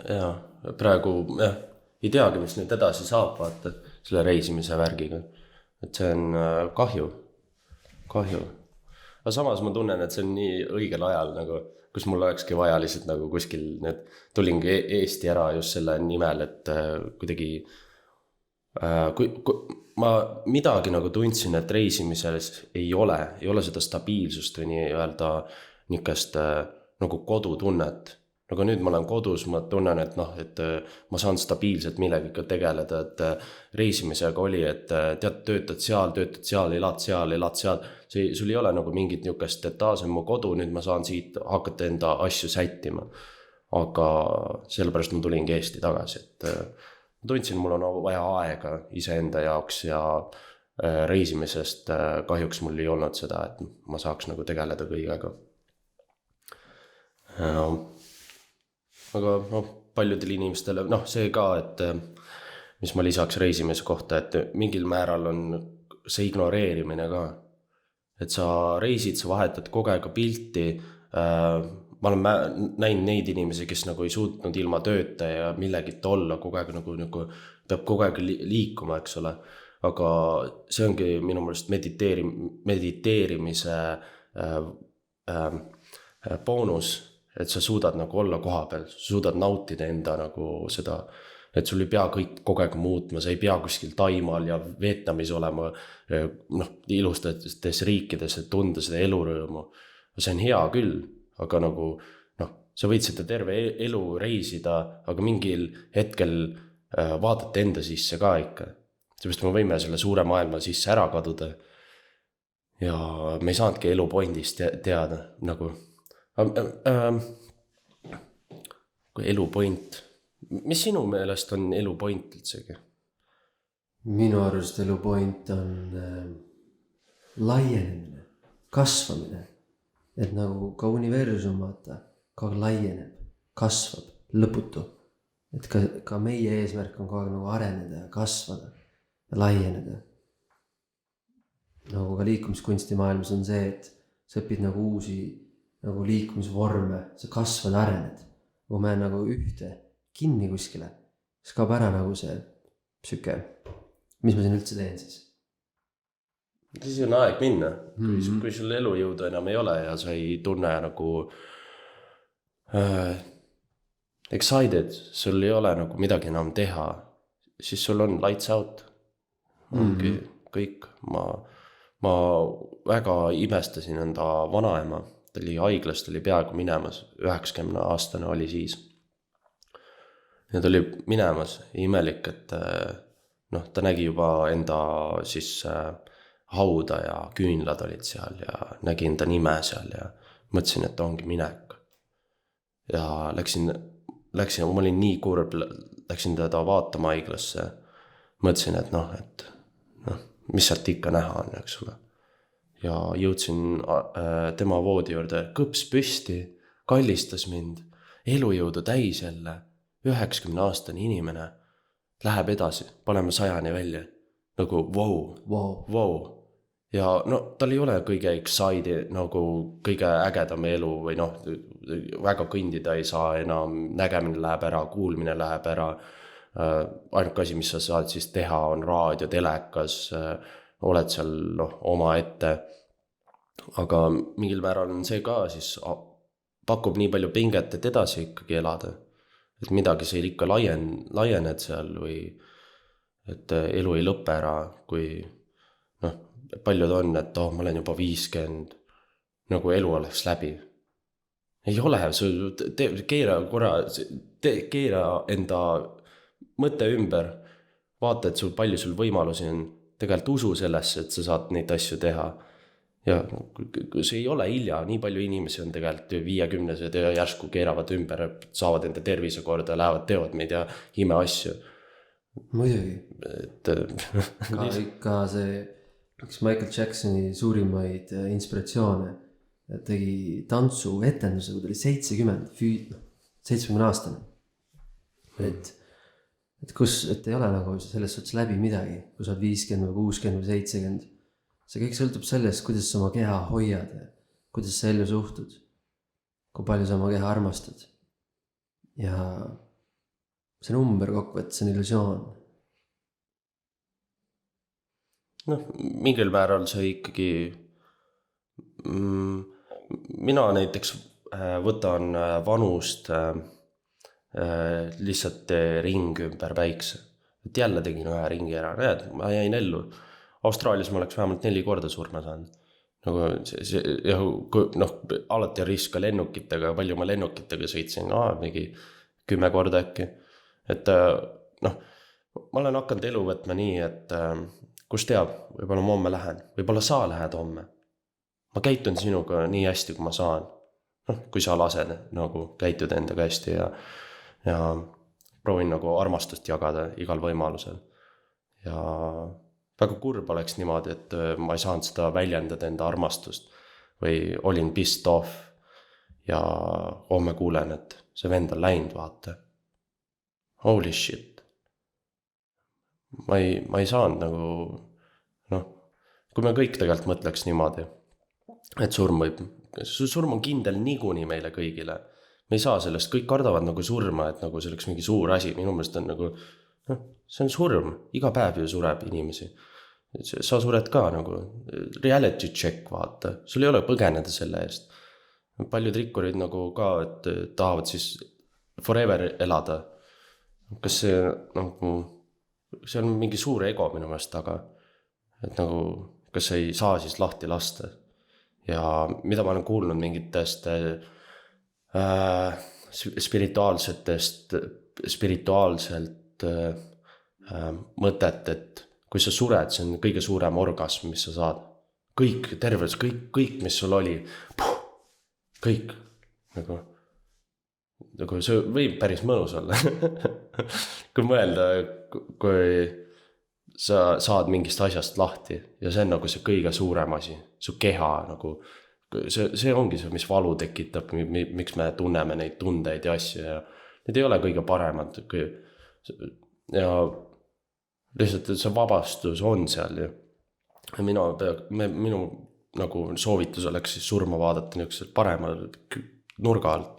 Jaa, praegu ei teagi, mis nüüd edasi saab, vaata, selle reisimise värgiga. Et see on kahju. Aga samas ma tunnen, et see on nii õigel ajal, nagu, kus mul olekski vaja lihtsalt nagu kuskil nüüd tulingi Eesti ära just selle nimel, et kuidagi kui ma midagi nagu tundsin, et reisimises ei ole seda stabiilsust või nii-öelda niisugust nagu kodutunnet. Aga nüüd ma olen kodus, ma tunnen, et et ma saan stabiilselt millegagi tegeleda, et reisimisega oli, et töötad seal, elad seal. Sul ei ole nagu mingit niisugust, et see on mu kodu, nüüd ma saan siit hakata enda asju sättima. Aga sellepärast ma tulingi Eesti tagasi, et ma tundsin, mul on vaja aega iseenda jaoks ja reisimisest kahjuks mul ei olnud seda, et ma saaks nagu tegeleda kõigega. Aga paljudel inimestele, see ka, et mis ma lisaks reisimise kohta, et mingil määral on see ignoreerimine ka. Et sa reisid, sa vahetad kogu aeg pilti. Ma olen näinud neid inimesi, kes nagu ei suutnud ilma tööta ja millegit olla kogu aeg nagu peab kogu aeg liikuma, eks ole. Aga see ongi minu meelest mediteerimise boonus, et sa suudad nagu olla koha peal, sa suudad nautida enda nagu seda, et sul ei pea kõik kogu aeg muutma, sa ei pea kuskil Taimaal ja Vietnamis olema ilustates riikides, et tunda seda elurõõmu. See on hea küll, aga nagu sa võid seda terve elu reisida, aga mingil hetkel vaadata enda sisse ka ikka. Seepärast me võime selle suure maailma sisse ära kaduda ja me ei saanudki elu pointist teada nagu kui elu point. Mis sinu meelest on elu point üldsegi? Minu arust elu point on laienemine, kasvamine. Et nagu ka universum vaata, ka laieneb, kasvab, lõputu. Et ka meie eesmärk on kogu aeg nagu areneda ja kasvada ja laieneda. Nagu ka liikumiskunsti maailmas on see, et sa õpid nagu uusi nagu liikumisvorme, sa kasvad, arened. Kui mä nagu ühte kinni kuskile, siis kaob ära nagu see psüke. Mis ma siin üldse teen siis? Siis on aeg minna. Kui sul elujõudu enam ei ole ja sa ei tunne nagu excited, sul ei ole nagu midagi enam teha, siis sul on lights out. Ongi kõik. Ma väga imestasin enda vanaema. Ta oli haiglast, oli peaaegu minemas, 90-aastane oli siis. Ja ta oli minemas, imelik, et ta nägi juba enda siis hauda ja küünlad olid seal ja nägi enda nime seal ja mõtlesin, et ongi minek. Ja läksin, ma olin nii kurb, läksin teda vaatama haiglasse. Mõtlesin, et mis sealt ikka näha on, eks ole. Ja jõudsin tema voodi juurde, kõps püsti, kallistas mind, elujõudu täis jälle, 90-aastane inimene, läheb edasi, paneme 100 välja, nagu wow. Ja tal ei ole kõige excited, nagu kõige ägedam elu või väga kõndida ei saa enam, nägemine läheb ära, kuulmine läheb ära, ainuke asi, mis sa saad siis teha, on raadio, telekas, oled seal oma ette, aga mingil määral on see ka siis pakub nii palju pinget, et edasi ikkagi elada, et midagi see ikka laiened seal või et elu ei lõpe ära, kui paljud on, et ma olen juba 50, nagu elu oleks läbi. Ei ole, keera enda mõte ümber, vaata, et palju sul võimalusi on, tegelikult usu sellesse, et sa saad neid asju teha. Ja see ei ole hilja, nii palju inimesi on tegelikult 50-sed ja järsku keeravad ümber, saavad enda tervise korda, lähevad teevad meid ja ime asju. muidugi . et ka see üks Michael Jacksoni suurimaid inspiratsioone tegi tantsuetenduse, kui ta oli 70, 70-aastane . et ei ole nagu selles suhtes läbi midagi, kui sa oled 50 või 60 või 70. see kõik sõltub sellest, kuidas sa oma keha hoiad ja kuidas sa ellu suhtud. Kui palju sa oma keha armastad. Ja see number kokkuvõttes on illusioon. noh, mingil määral see ikkagi mina näiteks võtan vanust lihtsalt ring ümber väikse. Et jälle tegin ühe ringi ära, näed, ma jäin ellu. Austraalias ma oleks vähemalt 4 korda surma saanud. Nagu alati on risk ka lennukitega, palju ma lennukitega sõitsin, mingi 10 korda äkki. Et ma olen hakanud elu võtma nii, et kus teab, võib-olla ma homme lähen, võib-olla sa lähed homme. Ma käitun sinuga nii hästi, kui ma saan. Kui sa lased nagu käituda endaga hästi ja proovin nagu armastust jagada igal võimalusel. Ja väga kurb oleks niimoodi, et ma ei saanud seda väljendada enda armastust või olin pissed off ja homme kuulen, et see vend on läinud, vaata. Holy shit. Ma ei saanud nagu, kui me kõik tegelikult mõtleks niimoodi, et surm on kindel niikuinii meile kõigile. Me ei saa sellest, kõik kardavad nagu surma, et nagu see oleks mingi suur asi. Minu meelest on nagu, see on surm, iga päev ju sureb inimesi. Sa sured ka nagu reality check, vaata. Sul ei ole põgeneda selle eest. Paljud rikkurid nagu ka, et tahavad siis forever elada. Kas see nagu, see on mingi suur ego minu meelest taga. Et nagu, kas ei saa siis lahti lasta. Ja mida ma olen kuulnud mingitest spirituaalselt mõtet, et kui sa sured, see on kõige suurem orgasm, mis sa saad. Kõik, terves, kõik, mis sul oli. Kõik. Nagu see võib päris mõnus olla. Kui mõelda, kui sa saad mingist asjast lahti ja see on nagu see kõige suurem asi. Su keha nagu, see ongi see, mis valu tekitab, miks me tunneme neid tundeid ja asju ja need ei ole kõige paremad. Ja lihtsalt see vabastus on seal ju. Minu nagu soovitus oleks siis surma vaadata niisugusel paremal nurga alt.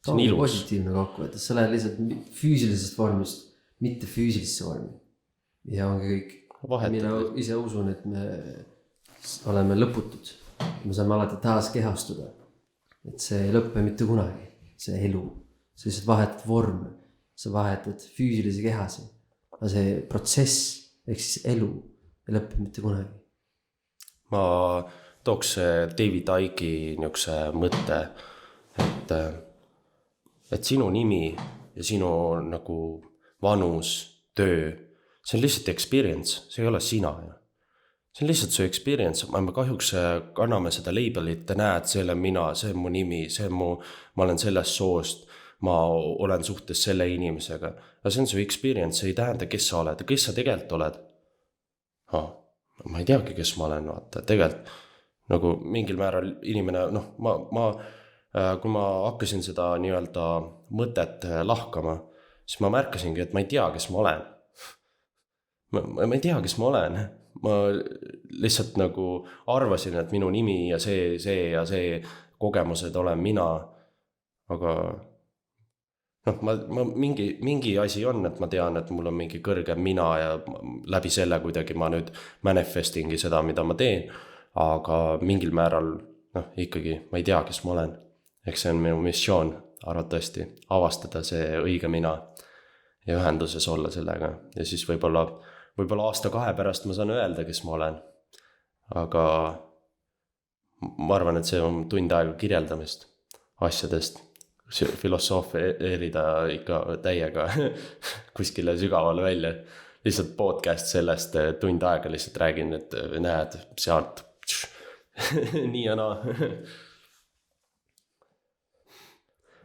See on ilus. Positiivne kokkuvõttes, sa lähed lihtsalt füüsilisest vormist, mitte füüsilisse vormi. Ja ongi kõik. Mina ise usun, et me oleme lõputud. Me saame alati taas kehastuda. Et see ei lõppe mitte kunagi, see elu. Sa lihtsalt vahetad vorme, sa vahetad füüsilisi kehasi. Aga see protsess, ehk siis elu, ei lõppe mitte kunagi. Ma tooks David Icke niisuguse mõtte, et sinu nimi ja sinu nagu vanus, töö, see on lihtsalt experience, see ei ole sina. See on lihtsalt su experience, me kahjuks kanname seda labelit, näed, see olen mina, see on mu nimi, ma olen sellest soost, ma olen suhtes selle inimesega. Ja see on su experience, see ei tähenda, kes sa oled, kes sa tegelikult oled. Ma ei teagi, kes ma olen, vaata, tegelikult nagu mingil määral inimene, kui ma hakkasin seda nii-öelda mõtet lahkama, siis ma märkasingi, et ma ei tea, kes ma olen. Ma ei tea, kes ma olen. Ma lihtsalt nagu arvasin, et minu nimi ja see kogemused olen mina, aga mingi asi on, et ma tean, et mul on mingi kõrgem mina ja läbi selle kuidagi ma nüüd manifestingi seda, mida ma teen, aga mingil määral ikkagi ma ei tea, kes ma olen. Eks see on minu missioon arvatavasti avastada see õige mina ja ühenduses olla sellega ja siis võib-olla aasta-2 pärast ma saan öelda, kes ma olen, aga ma arvan, et see on tund aega kirjeldamist asjadest. Filosofeerida ikka täiega kuskile sügavale välja. Lihtsalt podcast sellest tund aega lihtsalt räägin, et näed sealt nii ja naa.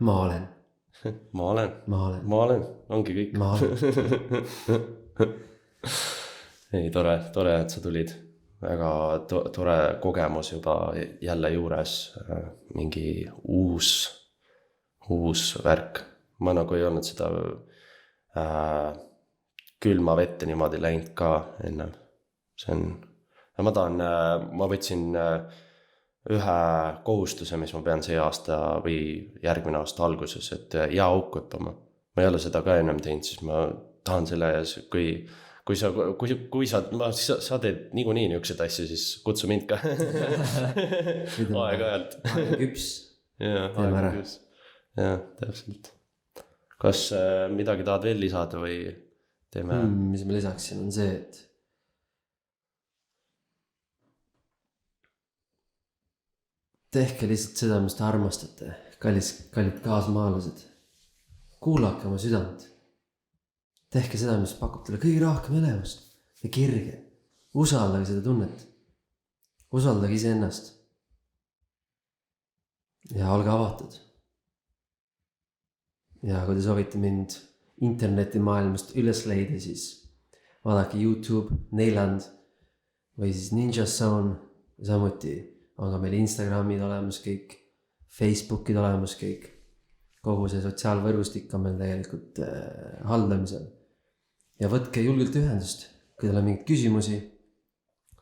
Ma olen. ma olen , ongi kõik . ma olen . ei , tore , et sa tulid . väga tore kogemus juba jälle juures . mingi uus värk . ma nagu ei olnud seda külma vette niimoodi läinud ka ennem . see on , ma võtsin ühe kohustuse , mis ma pean see aasta või järgmine aasta alguses , et jää auku hüppama . ma ei ole seda ka ennem teinud , siis ma tahan selle ees , kui sa teed niikuinii niisuguseid asju , siis kutsu mind ka . aeg-ajalt . küps . jah , jah , täpselt . kas midagi tahad veel lisada või teeme ? mis ma lisaksin , on see , et tehke lihtsalt seda , mis te armastate , kallid kaasmaalased . kuulake oma südant . tehke seda , mis pakub teile kõige rohkem elevust ja kirge . usaldage seda tunnet . usaldage iseennast . ja olge avatud . ja kui te soovite mind internetimaailmast üles leida , siis vaadake YouTube , Neiland või siis Ninja Zone . samuti on ka meil Instagramid olemas kõik , Facebookid olemas kõik . kogu see sotsiaalvõrgustik on meil tegelikult haldamisel . ja võtke julgelt ühendust , kui teil on mingeid küsimusi ,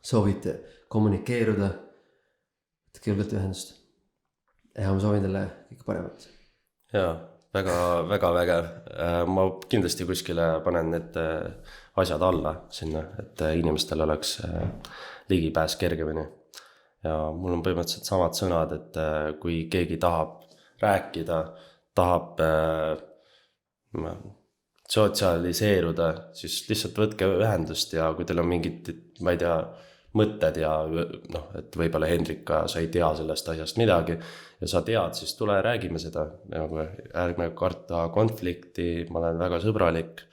soovite kommunikeeruda , võtke julgelt ühendust . ja ma soovin teile kõike paremat . jaa , väga vägev . ma kindlasti kuskile panen need asjad alla sinna , et inimestel oleks ligipääs kergemini . ja mul on põhimõtteliselt samad sõnad , et kui keegi tahab rääkida , tahab sotsialiseeruda , siis lihtsalt võtke ühendust ja kui teil on mingid , ma ei tea , mõtted ja noh , et võib-olla Hendrika , sa ei tea sellest asjast midagi ja sa tead , siis tule räägime seda , nagu ärme karta konflikti , ma olen väga sõbralik .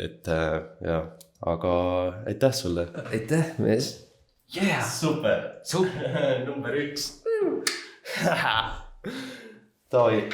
et jah , aga aitäh sulle . aitäh , mees . Yeah, super , number 1 . Davai .